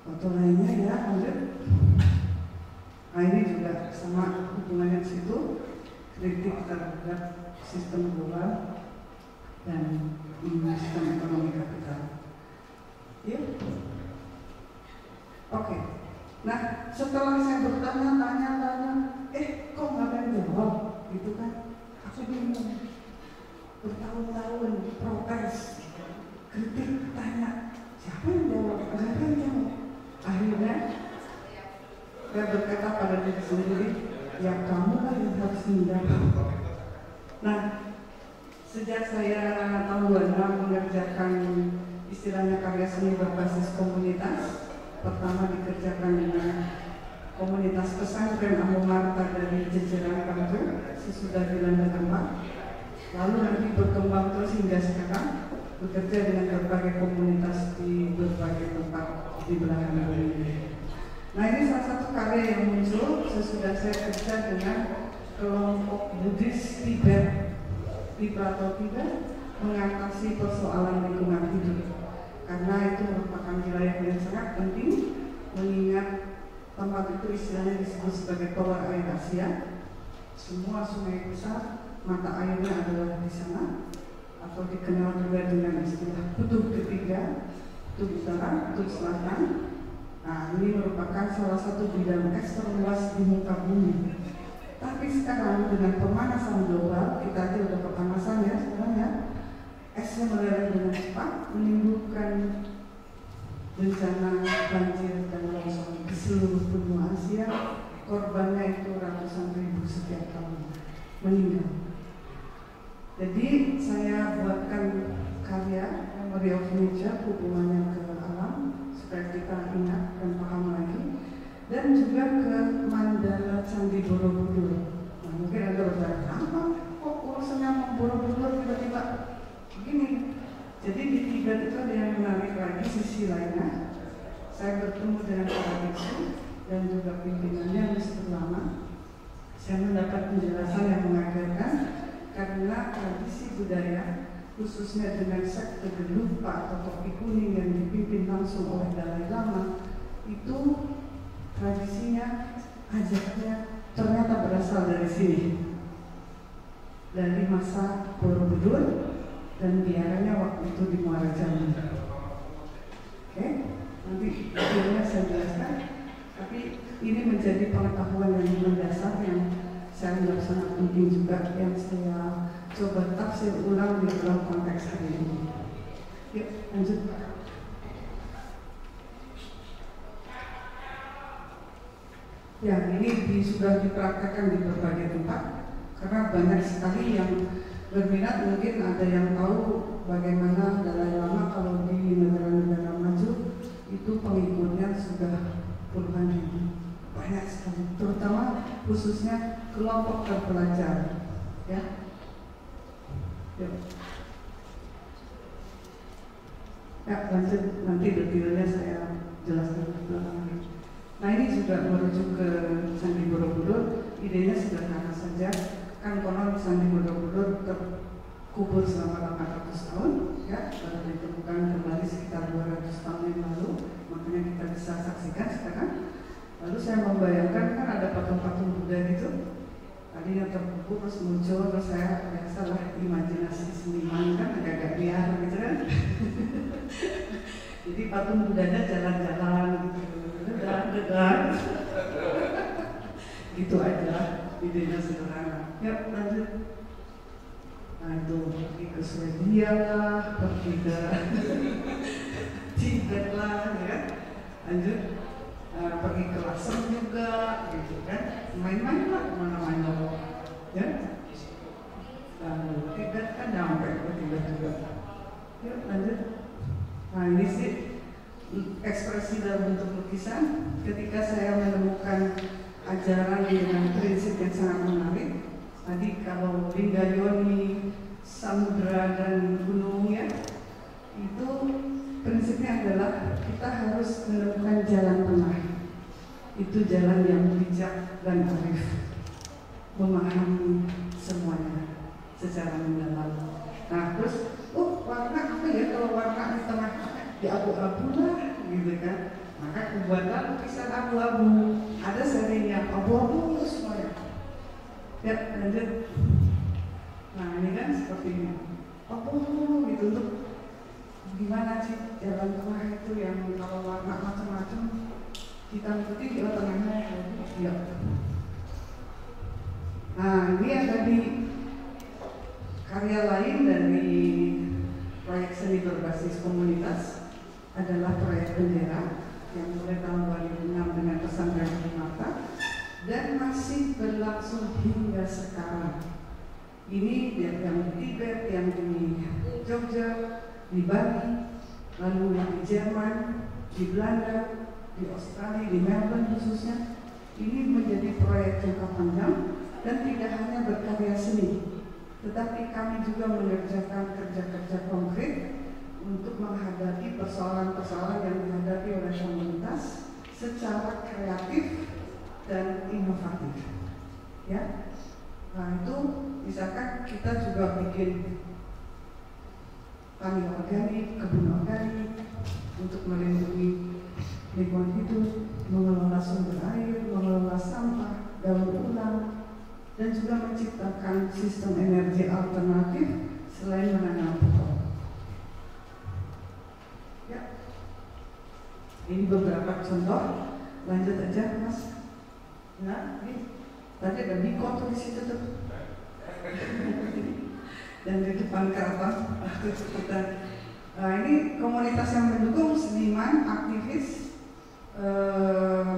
foto lainnya ya, lanjut. Nah ini juga sama hubungannya di situ, kritik terhadap sistem global dan sistem ekonomi kapital. Yuk. Oke. Nah setelah saya bertanya-tanya, kok nggak ada yang jawab, gitu kan? Aku bingung. Bertahun-tahun protes, kritik, tanya, siapa yang jawab? Nggak ada yang jawab. Akhirnya saya berkata pada diri sendiri, ya kamu lah yang harus menjawab. Nah, sejak saya tahun 26 mengerjakan istilahnya karya seni berbasis komunitas, pertama dikerjakan dengan komunitas pesantren Amu Marta dari jajaran kampung sesudah dilanda gempa, lalu nanti berkembang terus hingga sekarang bekerja dengan berbagai komunitas di berbagai tempat di belahan bumi. Nah ini salah satu karya yang muncul sesudah saya kerja dengan kelompok Buddhis Tibet di Plateau Tibet mengatasi persoalan lingkungan hidup, karena itu merupakan wilayah yang sangat penting mengingat tempat itu istilahnya disebut sebagai tower air Asia. Semua sungai besar mata airnya adalah di sana, atau dikenal juga dengan istilah kutub ketiga, kutub utara, kutub selatan. Nah ini merupakan salah satu bidang es terluas di muka bumi. Tapi sekarang dengan pemanasan global, kita aja udah kepanasan ya sekarang ya, esnya meleleh dengan cepat, menimbulkan bencana banjir dan longsor di seluruh benua Asia. Korbannya itu ratusan ribu setiap tahun meninggal. Jadi saya buatkan karya Memory of Nature, hubungannya ke alam, supaya kita ingat dan paham lagi, dan juga ke Mandala Candi Borobudur. Nah, mungkin Anda bertanya, apa kok urusannya sama Borobudur tiba-tiba begini? Jadi di Tibet itu ada yang menarik lagi sisi lainnya. Saya bertemu dengan para biksu dan juga pimpinannya yang disebut lama. Saya mendapat penjelasan yang mengagetkan karena tradisi budaya, khususnya dengan sekte Gelugpa atau topi kuning yang dipimpin langsung oleh Dalai Lama, itu tradisinya, ajaknya ternyata berasal dari sini, dari masa Borobudur dan biaranya waktu itu di Muara Jambi. Oke, nanti akhirnya saya jelaskan. Tapi ini menjadi pengetahuan yang mendasar yang saya anggap sangat penting juga, yang saya coba tafsir ulang di dalam konteks hari ini. Yuk, lanjut. Ya, ini sudah dipraktekkan di berbagai tempat karena banyak sekali yang berminat. Mungkin ada yang tahu bagaimana Dalai Lama kalau di negara-negara maju itu pengikutnya sudah puluhan ribu, banyak sekali, terutama khususnya kelompok terpelajar, ya. Ya, lanjut, nanti detailnya saya jelaskan di belakang. Nah ini juga merujuk ke Candi Borobudur. Idenya sederhana saja, kan konon Candi Borobudur terkubur selama 800 tahun, ya, baru ditemukan kembali sekitar 2000 Jadi patung Budanya jalan-jalan gitu, degan, gitu aja, idenya sederhana. Yuk lanjut. Nah itu pergi ke Swedia lah, pergi ke Tibet lah, ya. Lanjut, pergi ke Lasem juga, gitu kan. Main-main lah kemana-mana, ya. Lalu Tibet kan nyampe ke Tibet juga. Yuk lanjut. Nah ini sih ekspresi dalam bentuk lukisan. Ketika saya menemukan ajaran dengan prinsip yang sangat menarik. Tadi kalau Lingayoni, samudra dan gunungnya, itu prinsipnya adalah kita harus menemukan jalan tengah. Itu jalan yang bijak dan arif, memahami semuanya secara mendalam. Nah terus, warna apa ya? Kalau warna di tengah di abu-abu lah, gitu kan? Maka dibuatlah lukisan abu-abu. Ada serinya abu-abu semuanya. Ya, lanjut. Nah ini kan seperti ini. Abu gitu, untuk gimana sih jalan tengah itu yang kalau warna macam-macam hitam putih di tengahnya ya. Nah ini ada di karya lain dari proyek seni berbasis komunitas adalah proyek bendera yang mulai tahun 2006 dengan pesantren Mata dan masih berlangsung hingga sekarang. Ini yang di Tibet, yang di Jogja, di Bali, lalu yang di Jerman, di Belanda, di Australia, di Melbourne khususnya. Ini menjadi proyek jangka panjang dan tidak hanya berkarya seni, tetapi kami juga mengerjakan kerja-kerja konkret untuk menghadapi persoalan-persoalan yang dihadapi oleh komunitas secara kreatif dan inovatif. Ya, nah itu misalkan kita juga bikin tani organik, kebun organik untuk melindungi lingkungan hidup, mengelola sumber air, mengelola sampah, daur ulang, dan juga menciptakan sistem energi alternatif selain menanam pohon. Ya, ini beberapa contoh. Lanjut aja, Mas. Nah, ini tadi ada Niko tuh di situ tuh, dan di depan keraton kita. Nah, ini komunitas yang mendukung seniman, aktivis,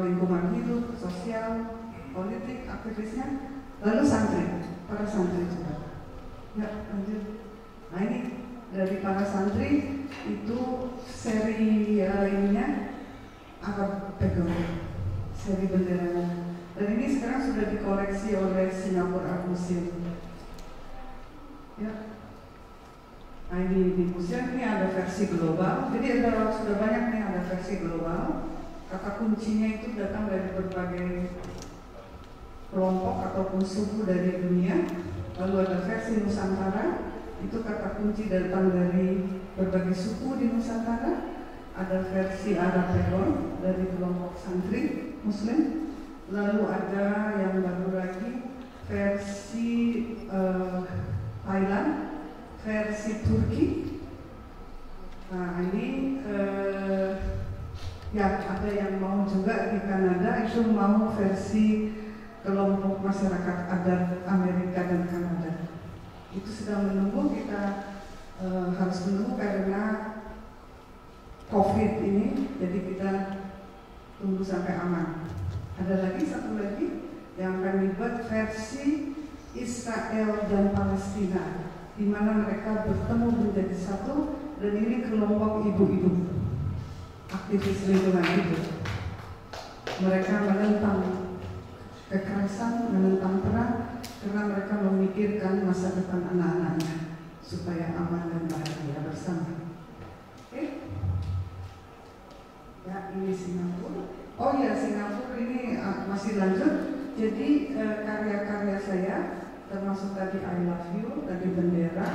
lingkungan hidup, sosial, politik, aktivisnya, lalu santri, para santri juga. Ya, lanjut. Nah ini dari para santri itu seri ininya apa pegang seri benderanya. Dan ini sekarang sudah dikoleksi oleh Singapore Art Museum. Ya. Nah ini di museum ini ada versi global. Jadi sudah banyak nih, ada versi global. Kata kuncinya itu datang dari berbagai kelompok ataupun suku dari dunia. Lalu ada versi Nusantara, itu kata kunci datang dari berbagai suku di Nusantara. Ada versi Arab Pegon dari kelompok santri Muslim. Lalu ada yang baru lagi versi Thailand, versi Turki. Nah ini ya ada yang mau juga di Kanada, itu mau versi kelompok masyarakat adat Amerika dan Kanada. Itu sedang menunggu, kita harus menunggu karena COVID ini, jadi kita tunggu sampai aman. Ada lagi satu lagi yang akan dibuat versi Israel dan Palestina, di mana mereka bertemu menjadi satu, dan ini kelompok ibu-ibu aktivis lingkungan hidup. Mereka menentang kekerasan, menentang perang, karena mereka memikirkan masa depan anak-anaknya supaya aman dan bahagia bersama. Oke? Ya, ini Singapura. Oh ya, Singapura ini masih lanjut. Jadi karya-karya saya termasuk tadi I Love You, tadi bendera,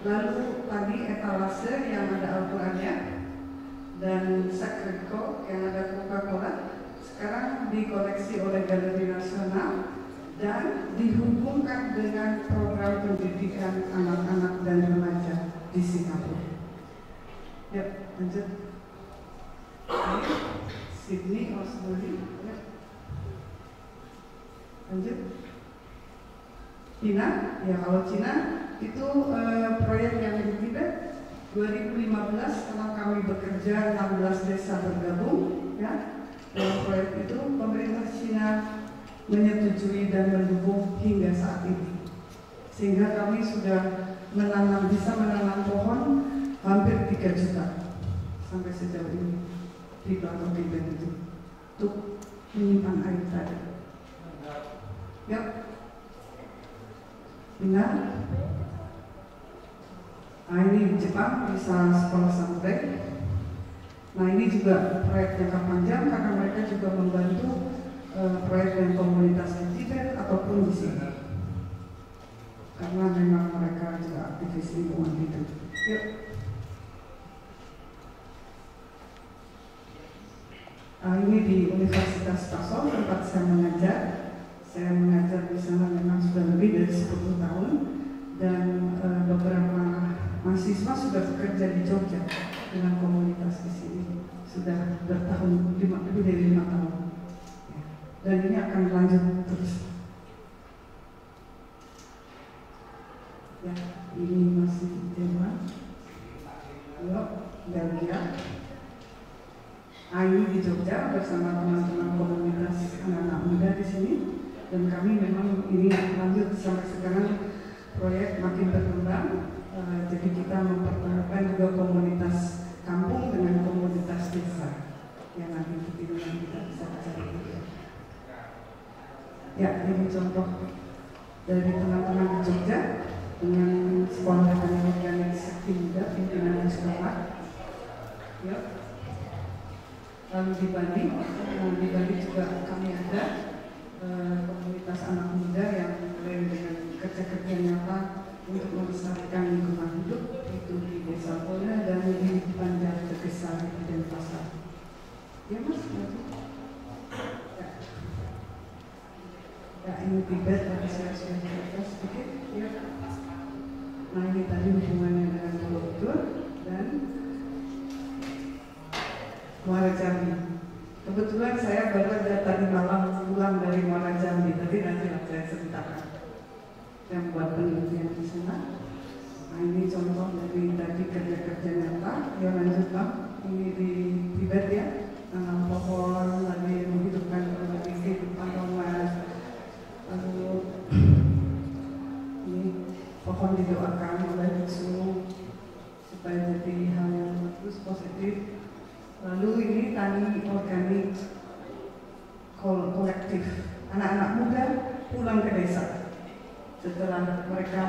lalu tadi etalase yang ada Al-Qurannya, dan Sacred Cow yang ada Coca-Cola, sekarang dikoleksi oleh Galeri Nasional dan dihubungkan dengan program pendidikan anak-anak dan remaja di Singapura. Ya, lanjut. Sydney, Australia. Ya. Lanjut. Cina, ya kalau Cina itu proyek yang di Tibet 2015 setelah kami bekerja 16 desa bergabung, ya. Dalam proyek itu pemerintah Cina menyetujui dan mendukung hingga saat ini, sehingga kami sudah bisa menanam pohon hampir 3 juta sampai sejauh ini di Plateau Tibet itu untuk menyimpan air tadi. Ya, benar. Nah ini Jepang bisa sekolah sampai. Nah ini juga proyek jangka panjang karena mereka juga membantu proyek dan komunitas di Tibet ataupun di sini. Karena memang mereka juga aktivis lingkungan hidup. Yuk. Nah, ini di Universitas Taso tempat saya mengajar. Saya mengajar di sana memang sudah lebih dari 10 tahun dan beberapa mahasiswa sudah bekerja di Jogja dengan komunitas di sini sudah lebih dari 5 tahun. Dan ini akan lanjut terus. Ya, ini masih Jerman, Belgia. Ini di Jogja bersama teman-teman komunitas anak-anak muda di sini, dan kami memang ini lanjut sampai sekarang proyek makin berkembang. Jadi kita mempertahankan juga komunitas kampung dengan komunitas desa yang nanti kita bisa cari. Ya, ini contoh dari teman-teman di Jogja dengan sekolah teknik organik Sakti Muda pimpinan sekolah. Ya. Lalu di Bali juga kami ada komunitas anak muda yang mulai dengan kerja-kerja nyata untuk melestarikan lingkungan hidup itu di Desa Polda dan di Banjar Tegesari di Denpasar. Ya mas, ya ini Tibet tadi saya sudah cerita sedikit. Ya. Nah ini tadi hubungannya dengan Borobudur dan Muara Jambi. Kebetulan saya baru aja tadi malam pulang dari Muara Jambi. Tadi nanti saya ceritakan yang buat penelitian di sana. Nah ini contoh dari tadi kerja-kerja nyata. Ya lanjut bang, ini di Tibet ya, tanam pohon, lagi menghidupkan kembali kehidupan rumah. Lalu ini pohon didoakan oleh biksu supaya jadi hal yang bagus, positif. Lalu ini tani organik kolektif, anak-anak muda pulang ke desa setelah mereka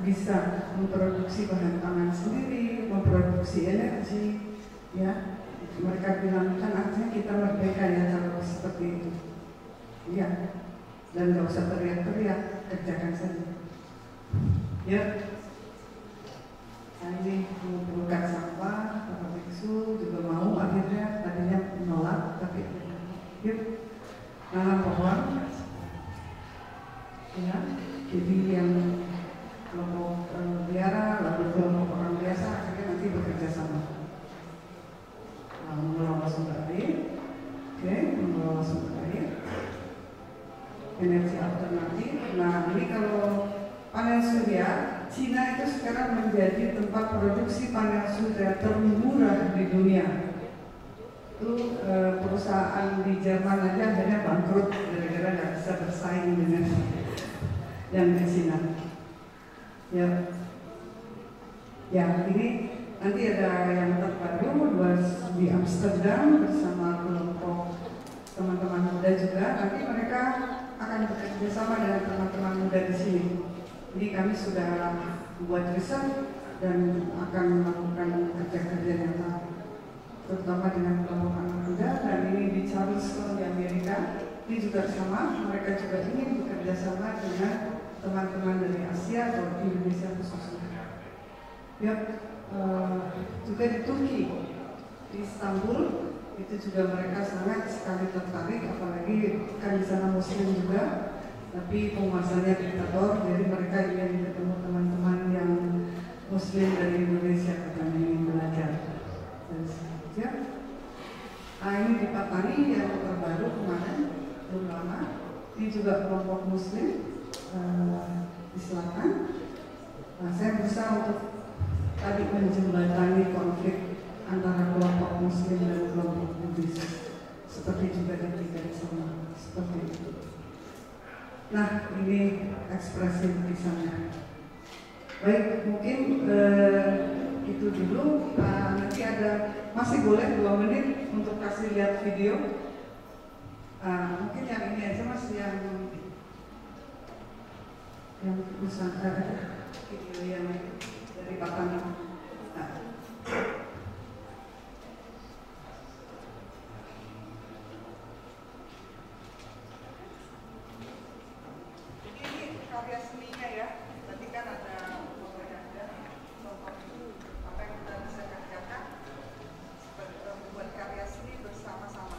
bisa memproduksi bahan pangan sendiri, memproduksi energi, ya mereka bilang kan artinya kita merdeka ya kalau seperti itu, ya, dan nggak usah teriak-teriak, kerjakan saja, ya. Nah, ini mengumpulkan sampah, Bapak Biksu juga mau akhirnya tadinya menolak, tapi yuk nanam pohon, ya. Jadi yang kelompok biara lalu kelompok orang biasa akhirnya nanti bekerja sama. Nah, mengelola sumber air, oke, mengelola sumber air, energi alternatif. Nah, ini kalau panel surya, Cina itu sekarang menjadi tempat produksi panel surya termurah di dunia. Itu perusahaan di Jerman aja akhirnya bangkrut gara-gara nggak bisa bersaing dengan yang di Cina. Ya, ya ini nanti ada yang terbaru di Amsterdam bersama kelompok teman-teman muda juga. Nanti mereka akan bekerja sama dengan teman-teman muda di sini. Jadi kami sudah buat riset dan akan melakukan kerja-kerja yang terutama dengan kelompok anak muda, dan ini di Charleston di Amerika. Ini juga sama, mereka juga ingin bekerja sama dengan teman-teman dari Asia atau di Indonesia khususnya. Ya, juga di Turki, di Istanbul, itu juga mereka sangat sekali tertarik, apalagi kan di sana Muslim juga. Tapi penguasanya diktator, jadi mereka ingin ketemu teman-teman yang Muslim dari Indonesia katanya ingin belajar. Dan ya, Nah, ini di Patani yang terbaru kemarin, belum lama. Ini juga kelompok Muslim di selatan. Nah, saya berusaha untuk tadi menjembatani konflik antara kelompok Muslim dan kelompok Buddhis, seperti juga di sana, seperti itu. Nah, ini ekspresi lukisannya. Baik, mungkin itu dulu. Nanti ada, masih boleh 2 menit untuk kasih lihat video. Mungkin yang ini aja Mas, yang video yang dari Patani. Ini karya seninya ya. Tadi kan ada apa yang kita bisa kerjakan membuat karya seni bersama-sama.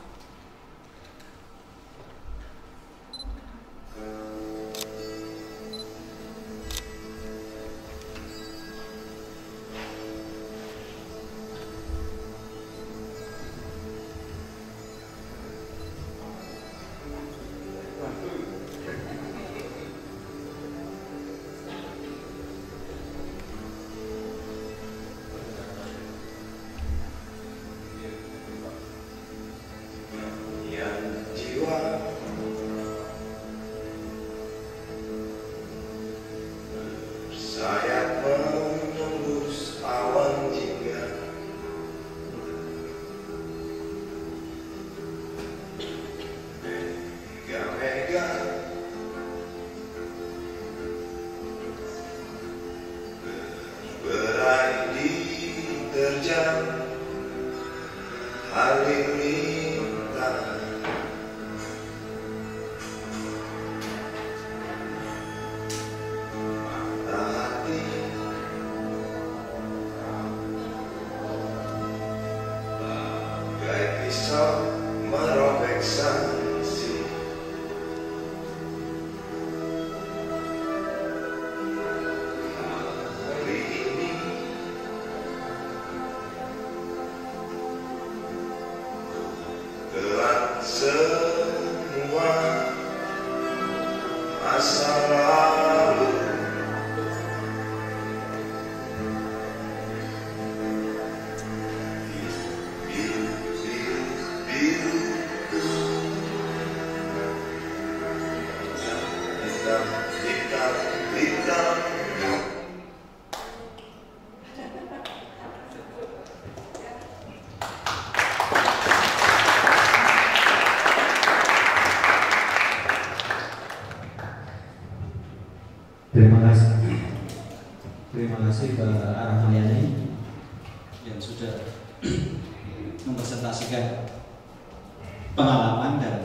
Terima kasih ke Rahmayani yang sudah mempresentasikan pengalaman dan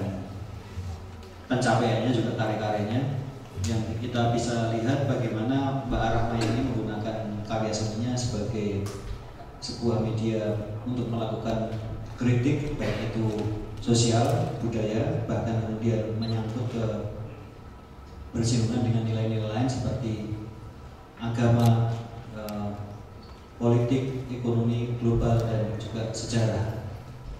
pencapaiannya, juga karya-karyanya, yang kita bisa lihat bagaimana Mbak Rahmayani menggunakan karya seninya sebagai sebuah media untuk melakukan kritik, baik itu sosial, budaya, bahkan kemudian menyangkut ke bersinggungan dengan nilai-nilai lain seperti agama, politik, ekonomi global, dan juga sejarah.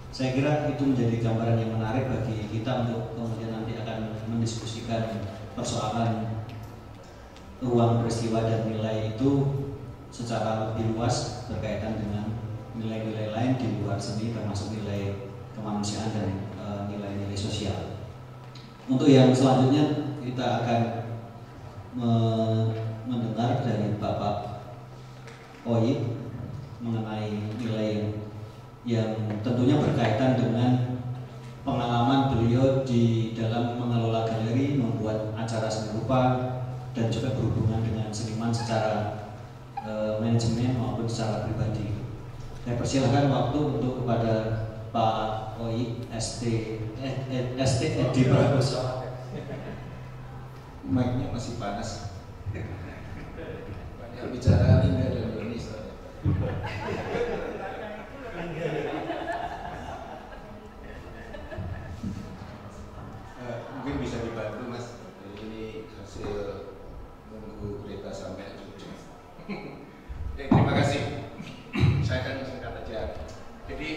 Saya kira itu menjadi gambaran yang menarik bagi kita untuk kemudian nanti akan mendiskusikan persoalan ruang peristiwa dan nilai itu secara lebih luas berkaitan dengan nilai-nilai lain di luar seni, termasuk nilai kemanusiaan dan nilai-nilai sosial. Untuk yang selanjutnya kita akan mendengar dari Bapak Oi mengenai nilai yang tentunya berkaitan dengan pengalaman beliau di dalam mengelola galeri, membuat acara seni rupa, dan juga berhubungan dengan seniman secara manajemen maupun secara pribadi. Saya persilahkan waktu untuk kepada Pak Oi ST Edi Prakoso. Mic-nya masih panas. Banyak bicara Linda dan Doni. Mungkin bisa dibantu Mas. Ini hasil nunggu kereta sampai Jogja. Terima kasih. Saya akan singkat aja. Jadi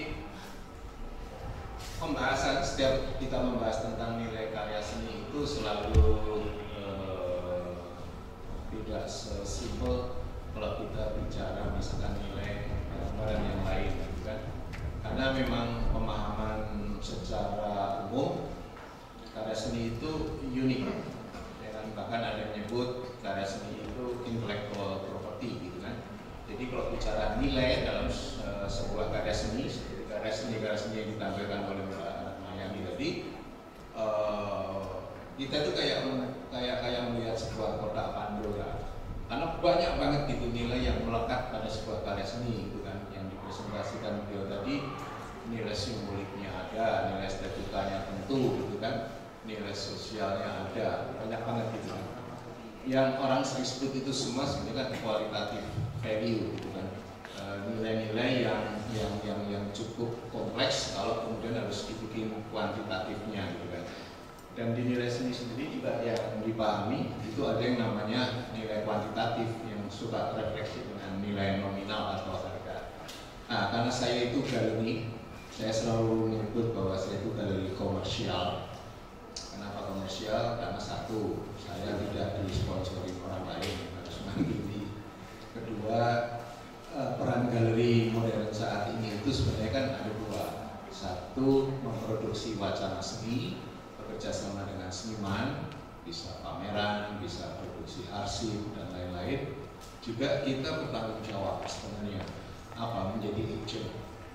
pembahasan, setiap kita membahas tentang nilai karya seni itu selalu tidak sesimpel kalau kita bicara misalkan nilai barang yang lain, gitu kan? Karena memang pemahaman secara umum karya seni itu unik, ya kan? Bahkan ada yang menyebut karya seni itu intellectual property, gitu kan? Jadi kalau bicara nilai dalam sebuah karya seni, seperti karya seni yang ditampilkan oleh Mbak Mayani tadi, kita itu kayak melihat sebuah kotak Pandora, karena banyak banget gitu nilai yang melekat pada sebuah karya seni, gitu kan? Yang dipresentasikan beliau tadi, nilai simboliknya ada, nilai estetikanya tentu, gitu kan? Nilai sosialnya ada, banyak banget gitu kan? Yang orang sering sebut itu semua sebenarnya kan kualitatif value, gitu kan? Nilai-nilai yang cukup kompleks kalau kemudian harus dibikin kuantitatifnya, gitu kan? Dan di nilai seni sendiri juga yang dipahami itu ada yang namanya nilai kuantitatif yang suka refleksi dengan nilai nominal atau harga. Nah, karena saya itu galeri, saya selalu menyebut bahwa saya itu galeri komersial. Kenapa komersial? Karena satu, saya tidak disponsori orang lain, harus mandiri. Kedua, peran galeri modern saat ini itu sebenarnya kan ada dua. Satu, memproduksi wacana seni, bekerja sama dengan seniman, bisa pameran, bisa produksi arsip dan lain-lain. Juga kita bertanggung jawab sebenarnya menjadi agent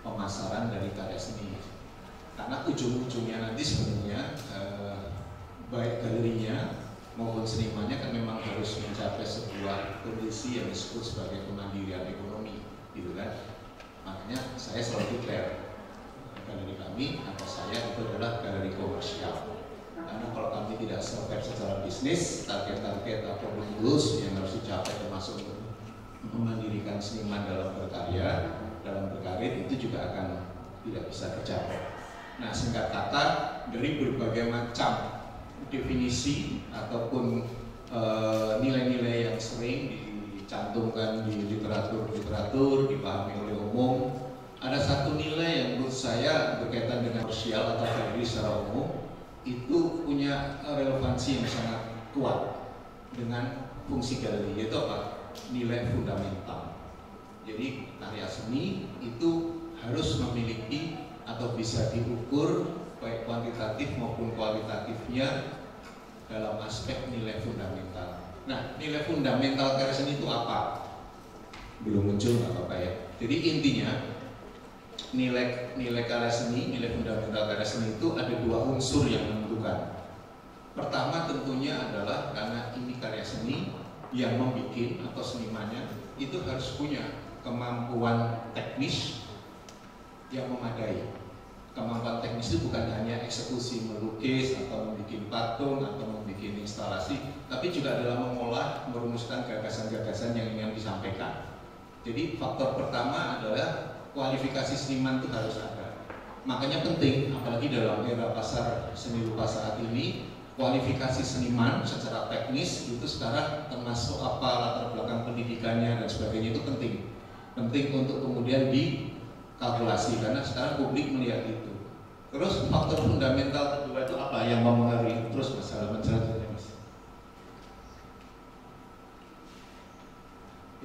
pemasaran dari karya seni. Karena ujung-ujungnya nanti sebenarnya baik galerinya maupun senimannya kan memang harus mencapai sebuah kondisi yang disebut sebagai kemandirian ekonomi, gitu kan? Makanya saya selalu declare galeri kami atau saya itu adalah galeri komersial. Karena kalau kami tidak survive secara bisnis, target-target atau goals yang harus dicapai termasuk memandirikan seniman dalam berkarya, dalam berkarir itu juga akan tidak bisa tercapai. Nah, singkat kata, dari berbagai macam definisi ataupun nilai-nilai yang sering dicantumkan di literatur dipahami oleh umum, ada satu nilai yang menurut saya berkaitan dengan sosial atau galeri secara umum itu punya relevansi yang sangat kuat dengan fungsi galeri, yaitu apa? Nilai fundamental. Jadi karya seni itu harus memiliki atau bisa diukur baik kuantitatif maupun kualitatifnya dalam aspek nilai fundamental. Nah, nilai fundamental karya seni itu apa? Belum muncul, nggak apa-apa ya. Jadi intinya nilai karya seni, nilai fundamental karya seni itu ada dua unsur yang menentukan. Pertama tentunya adalah karena ini karya seni, yang membuat atau senimannya itu harus punya kemampuan teknis yang memadai. Kemampuan teknis itu bukan hanya eksekusi melukis atau membuat patung atau membuat instalasi, tapi juga dalam mengolah, merumuskan gagasan-gagasan yang ingin disampaikan. Jadi faktor pertama adalah kualifikasi seniman itu harus ada. Makanya penting, apalagi dalam era pasar seni rupa saat ini, kualifikasi seniman secara teknis itu sekarang termasuk apa latar belakang pendidikannya dan sebagainya itu penting. Penting untuk kemudian dikalkulasi karena sekarang publik melihat itu. Terus faktor fundamental kedua itu apa yang mempengaruhi terus masalah selanjutnya, Mas?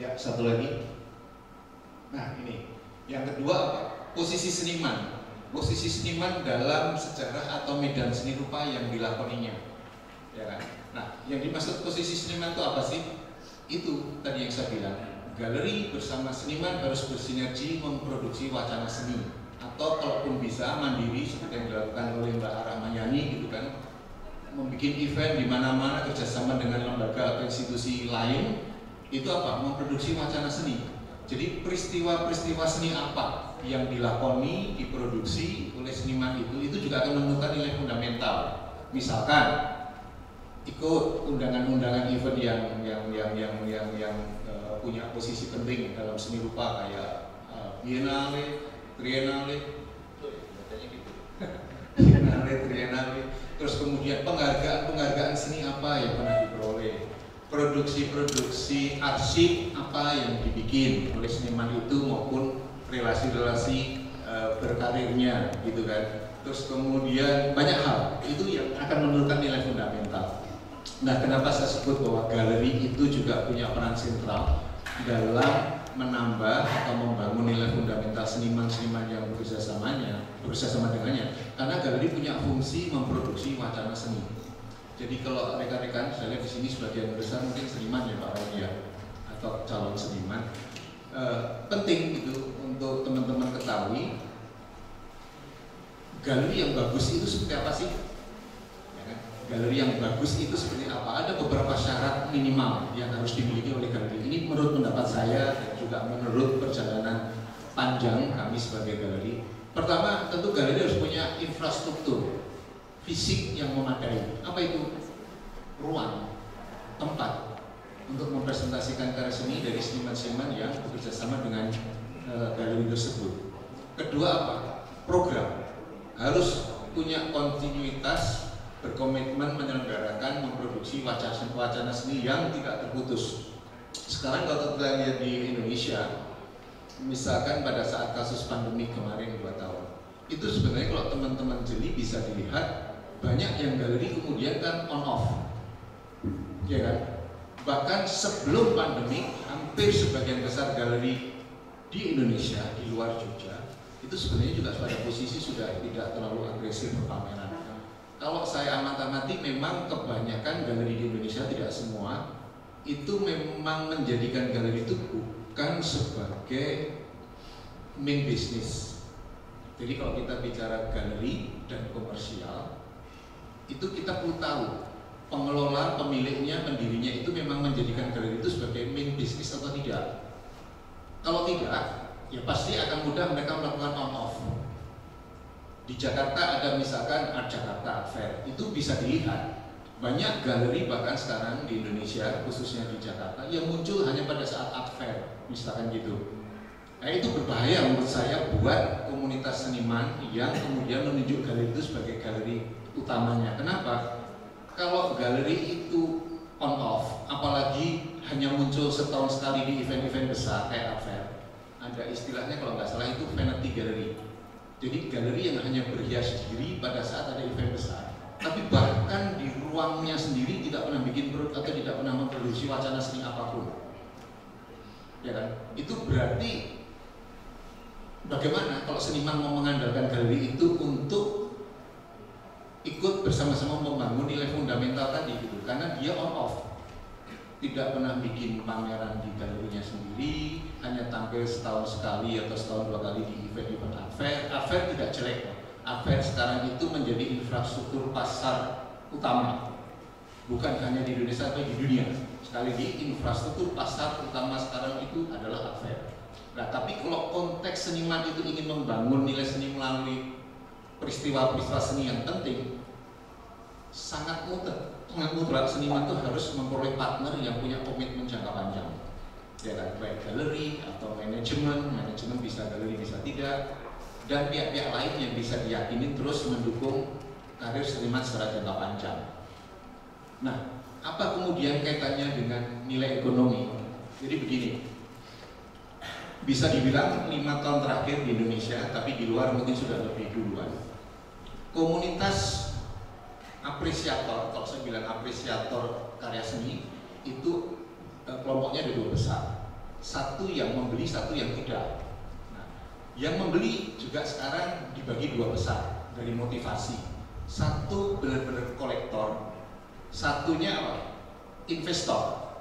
Ya, satu lagi. Nah, ini. Yang kedua apa? Posisi seniman. Posisi seniman dalam sejarah atau medan seni rupa yang dilakoninya, ya kan? Nah, yang dimaksud posisi seniman itu apa sih? Itu tadi yang saya bilang, galeri bersama seniman harus bersinergi memproduksi wacana seni, atau kalaupun bisa mandiri seperti yang dilakukan oleh Mbak Rahmayani, gitu kan? Membuat event di mana-mana kerjasama dengan lembaga atau institusi lain, itu apa? Memproduksi wacana seni. Jadi peristiwa-peristiwa seni apa yang dilakoni, diproduksi oleh seniman itu juga akan menentukan nilai fundamental. Misalkan ikut undangan-undangan event yang punya posisi penting dalam seni rupa kayak Biennale, Triennale, Triennale, terus kemudian penghargaan seni apa yang pernah diperoleh, produksi arsip apa yang dibikin oleh seniman itu maupun relasi-relasi berkarirnya gitu kan. Terus kemudian banyak hal itu yang akan menentukan nilai fundamental. Nah, kenapa saya sebut bahwa galeri itu juga punya peran sentral dalam menambah atau membangun nilai fundamental seniman-seniman yang bekerjasama dengannya, karena galeri punya fungsi memproduksi wacana seni. Jadi kalau rekan-rekan saya lihat di sini sebagian besar mungkin seniman ya Pak Radia atau calon seniman, penting itu untuk teman-teman ketahui galeri yang bagus itu seperti apa sih? Ya kan? Galeri yang bagus itu seperti apa? Ada beberapa syarat minimal yang harus dimiliki oleh galeri. Ini menurut pendapat saya dan juga menurut perjalanan panjang kami sebagai galeri. Pertama, tentu galeri harus punya infrastruktur fisik yang memadai. Apa itu? Ruang, tempat untuk mempresentasikan karya seni dari seniman-seniman yang bekerjasama dengan galeri tersebut. Kedua apa? Program. Harus punya kontinuitas, berkomitmen menyelenggarakan, memproduksi wacana seni yang tidak terputus. Sekarang kalau kita lihat di Indonesia, misalkan pada saat kasus pandemi kemarin 2 tahun, itu sebenarnya kalau teman-teman jeli bisa dilihat banyak yang galeri kemudian kan on off, ya kan? Bahkan sebelum pandemi, hampir sebagian besar galeri di Indonesia, di luar Jogja, itu sebenarnya juga pada posisi sudah tidak terlalu agresif berpameran. Kalau saya amati memang kebanyakan galeri di Indonesia, tidak semua, itu memang menjadikan galeri itu bukan sebagai main business. Jadi kalau kita bicara galeri dan komersial, itu kita perlu tahu pengelola, pemiliknya, pendirinya itu memang menjadikan galeri itu sebagai main business atau tidak. Kalau tidak, ya pasti akan mudah mereka melakukan on off. Di Jakarta ada misalkan Art Jakarta Art Fair, itu bisa dilihat banyak galeri bahkan sekarang di Indonesia khususnya di Jakarta yang muncul hanya pada saat Art Fair misalkan gitu. Nah, itu berbahaya menurut saya buat komunitas seniman yang kemudian menunjuk galeri itu sebagai galeri utamanya. Kenapa? Kalau galeri itu on off, apalagi hanya muncul setahun sekali di event-event besar kayak Art Fair, ada istilahnya kalau nggak salah itu vanity gallery. Jadi galeri yang hanya berhias diri pada saat ada event besar, tapi bahkan di ruangnya sendiri tidak pernah bikin atau tidak pernah memproduksi wacana seni apapun, ya kan? Itu berarti bagaimana kalau seniman mau mengandalkan galeri itu untuk ikut bersama-sama membangun nilai fundamental tadi gitu, karena dia on off. Tidak pernah bikin pameran di galerinya sendiri, hanya tampil setahun sekali atau setahun 2 kali di event-event Art Fair. Art Fair tidak jelek, Art Fair sekarang itu menjadi infrastruktur pasar utama, bukan hanya di Indonesia atau di dunia. Sekali lagi, infrastruktur pasar utama sekarang itu adalah Art Fair. Nah, tapi kalau konteks seniman itu ingin membangun nilai seni melalui peristiwa-peristiwa seni yang penting, sangat mudah. Mutlak seniman itu harus memperoleh partner yang punya komitmen jangka panjang, ya kan? Baik galeri atau manajemen bisa galeri bisa tidak, dan pihak-pihak lain yang bisa diyakini terus mendukung karir seniman secara jangka panjang. Nah, apa kemudian kaitannya dengan nilai ekonomi? Jadi begini, bisa dibilang 5 tahun terakhir di Indonesia, tapi di luar mungkin sudah lebih duluan, komunitas apresiator, kalau saya bilang apresiator karya seni itu kelompoknya ada 2 besar. Satu yang membeli, satu yang tidak. Nah, yang membeli juga sekarang dibagi 2 besar dari motivasi. Satu benar-benar kolektor, satunya apa? Investor.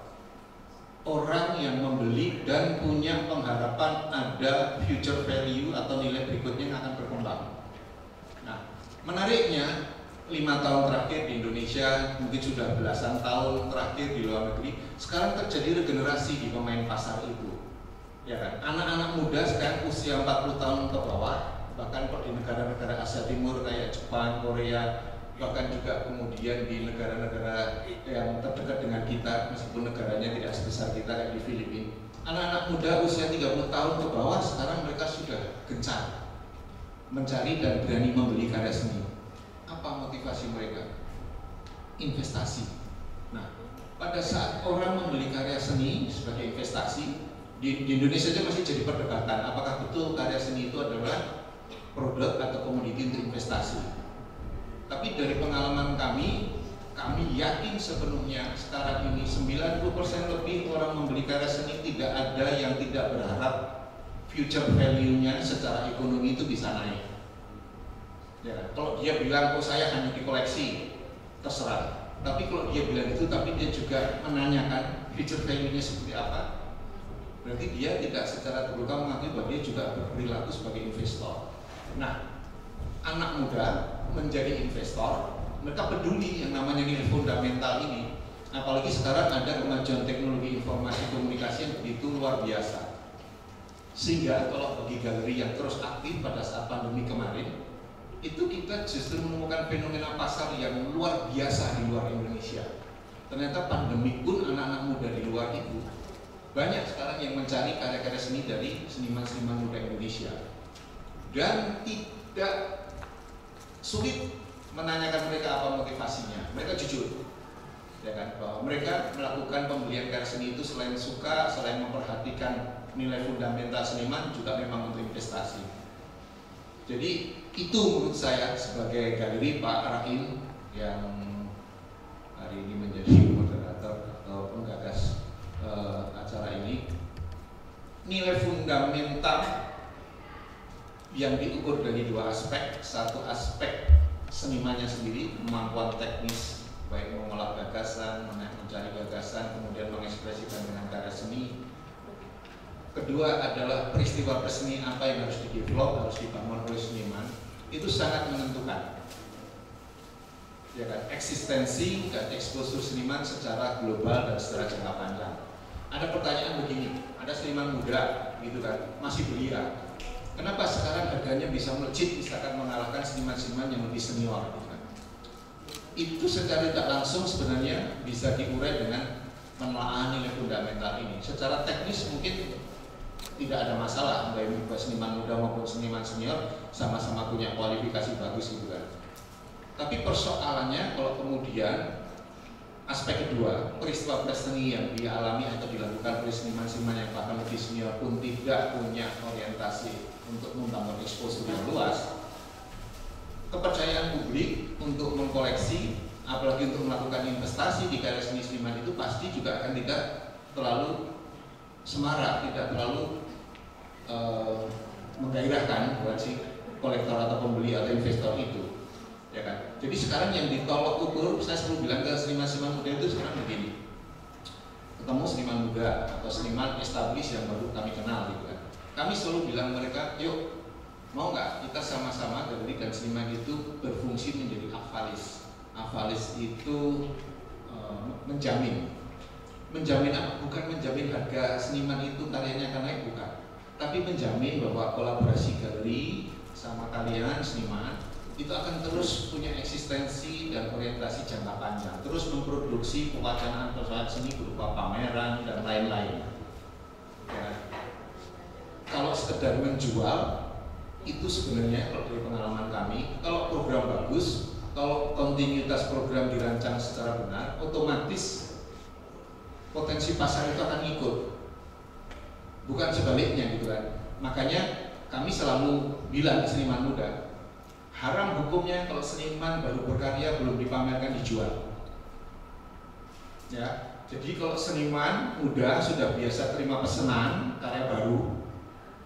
Orang yang membeli dan punya pengharapan ada future value atau nilai berikutnya yang akan berkembang. Nah, menariknya 5 tahun terakhir di Indonesia, mungkin sudah belasan tahun terakhir di luar negeri, sekarang terjadi regenerasi di pemain pasar itu, ya kan? Anak-anak muda sekarang usia 40 tahun ke bawah, bahkan di negara-negara Asia Timur kayak Jepang, Korea, bahkan juga kemudian di negara-negara yang terdekat dengan kita, meskipun negaranya tidak sebesar kita kayak di Filipina, anak-anak muda usia 30 tahun ke bawah sekarang mereka sudah gencar mencari dan berani membeli karya seni. Apa motivasi mereka? Investasi. Nah, pada saat orang membeli karya seni sebagai investasi, di Indonesia saja masih jadi perdebatan apakah betul karya seni itu adalah produk atau komoditi untuk investasi. Tapi dari pengalaman kami yakin sepenuhnya sekarang ini 90% lebih orang membeli karya seni tidak ada yang tidak berharap future value-nya secara ekonomi itu bisa naik. Ya, kalau dia bilang, oh saya hanya dikoleksi, terserah. Tapi kalau dia bilang itu, tapi dia juga menanyakan future value-nya seperti apa, berarti dia tidak secara terbuka mengakui bahwa dia juga berperilaku sebagai investor. Nah, anak muda menjadi investor, mereka peduli yang namanya nilai fundamental ini. Apalagi sekarang ada kemajuan teknologi informasi komunikasi yang begitu luar biasa. Sehingga kalau bagi galeri yang terus aktif pada saat pandemi kemarin, itu kita justru menemukan fenomena pasar yang luar biasa di luar Indonesia. Ternyata pandemi pun anak-anak muda di luar itu banyak sekarang yang mencari karya-karya seni dari seniman-seniman muda Indonesia. Dan tidak sulit menanyakan mereka apa motivasinya. Mereka jujur, ya kan, bahwa mereka melakukan pembelian karya seni itu selain suka, selain memperhatikan nilai fundamental seniman, juga memang untuk investasi. Jadi itu menurut saya sebagai galeri Pak Rahim yang hari ini menjadi moderator atau penggagas acara ini, nilai fundamental yang diukur dari dua aspek. Satu aspek senimannya sendiri, kemampuan teknis baik mengolah gagasan, mencari gagasan, kemudian mengekspresikan dengan karya seni. Kedua adalah peristiwa seni apa yang harus di-develop, harus dibangun oleh seniman. Itu sangat menentukan, ya kan, eksistensi dan eksposur seniman secara global dan secara jangka panjang. Ada pertanyaan begini, ada seniman muda gitu kan, masih belia, kenapa sekarang harganya bisa melejit misalkan mengalahkan seniman-seniman yang lebih senior gitu kan? Itu secara tidak langsung sebenarnya bisa diurai dengan menelaah nilai fundamental ini. Secara teknis mungkin tidak ada masalah, baik seniman muda maupun seniman senior sama-sama punya kualifikasi bagus gitu kan. Tapi persoalannya kalau kemudian aspek kedua, peristiwa seni yang dialami atau dilakukan oleh seniman-seniman yang bahkan lebih senior pun tidak punya orientasi untuk membangun eksposur yang luas, kepercayaan publik untuk mengkoleksi, apalagi untuk melakukan investasi di karya seni seniman itu pasti juga akan tidak terlalu semarak, tidak terlalu menggairahkan buat si kolektor atau pembeli atau investor itu, ya kan. Jadi sekarang yang ditolak ukur, saya selalu bilang ke seniman-seniman muda itu sekarang begini, ketemu seniman muda atau seniman established yang baru kami kenal gitu kan, kami selalu bilang mereka, yuk mau nggak kita sama-sama galeri dan seniman itu berfungsi menjadi avalis. Avalis itu menjamin apa? Bukan menjamin harga seniman itu karyanya akan naik, bukan. Tapi menjamin bahwa kolaborasi galeri sama kalian seniman itu akan terus punya eksistensi dan orientasi jangka panjang, terus memproduksi pewacanaan persoalan seni berupa pameran dan lain-lain. Ya. Kalau sekedar menjual itu sebenarnya kalau dari pengalaman kami, kalau program bagus, kalau kontinuitas program dirancang secara benar, otomatis potensi pasar itu akan ikut, bukan sebaliknya gitu kan. Makanya kami selalu bilang ke seniman muda, haram hukumnya kalau seniman baru berkarya belum dipamerkan dijual. Ya, jadi kalau seniman muda sudah biasa terima pesanan karya baru,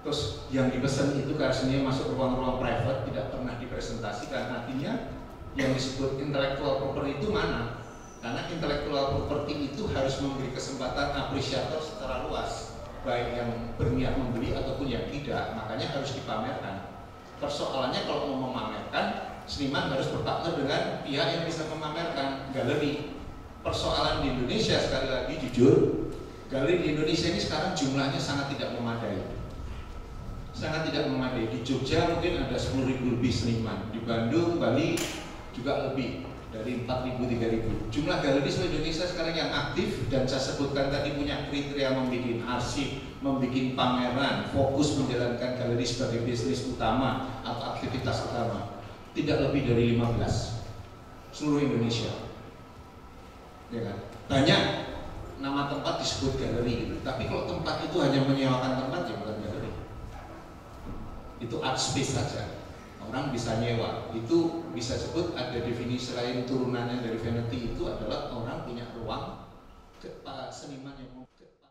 terus yang dipesan itu karya seninya masuk ruang-ruang private tidak pernah dipresentasikan, artinya yang disebut intellectual property itu mana? Karena intellectual property itu harus memberi kesempatan apresiator secara luas, baik yang berniat membeli ataupun yang tidak, makanya harus dipamerkan. Persoalannya kalau mau memamerkan, seniman harus berpartner dengan pihak yang bisa memamerkan, galeri. Persoalan di Indonesia, sekali lagi jujur, galeri di Indonesia ini sekarang jumlahnya sangat tidak memadai. Sangat tidak memadai. Di Jogja mungkin ada 10.000 lebih seniman, di Bandung, Bali juga lebih dari 4.000, 3.000. Jumlah galeri seluruh Indonesia sekarang yang aktif dan saya sebutkan tadi punya kriteria membuat arsip, membuat pameran, fokus menjalankan galeri sebagai bisnis utama atau aktivitas utama, tidak lebih dari 15 seluruh Indonesia, ya kan? Banyak nama tempat disebut galeri gitu. Tapi kalau tempat itu hanya menyewakan tempat, ya bukan galeri, itu art space saja. orang bisa nyewa. Itu bisa sebut ada definisi lain turunannya dari vanity itu adalah orang punya ruang, seniman yang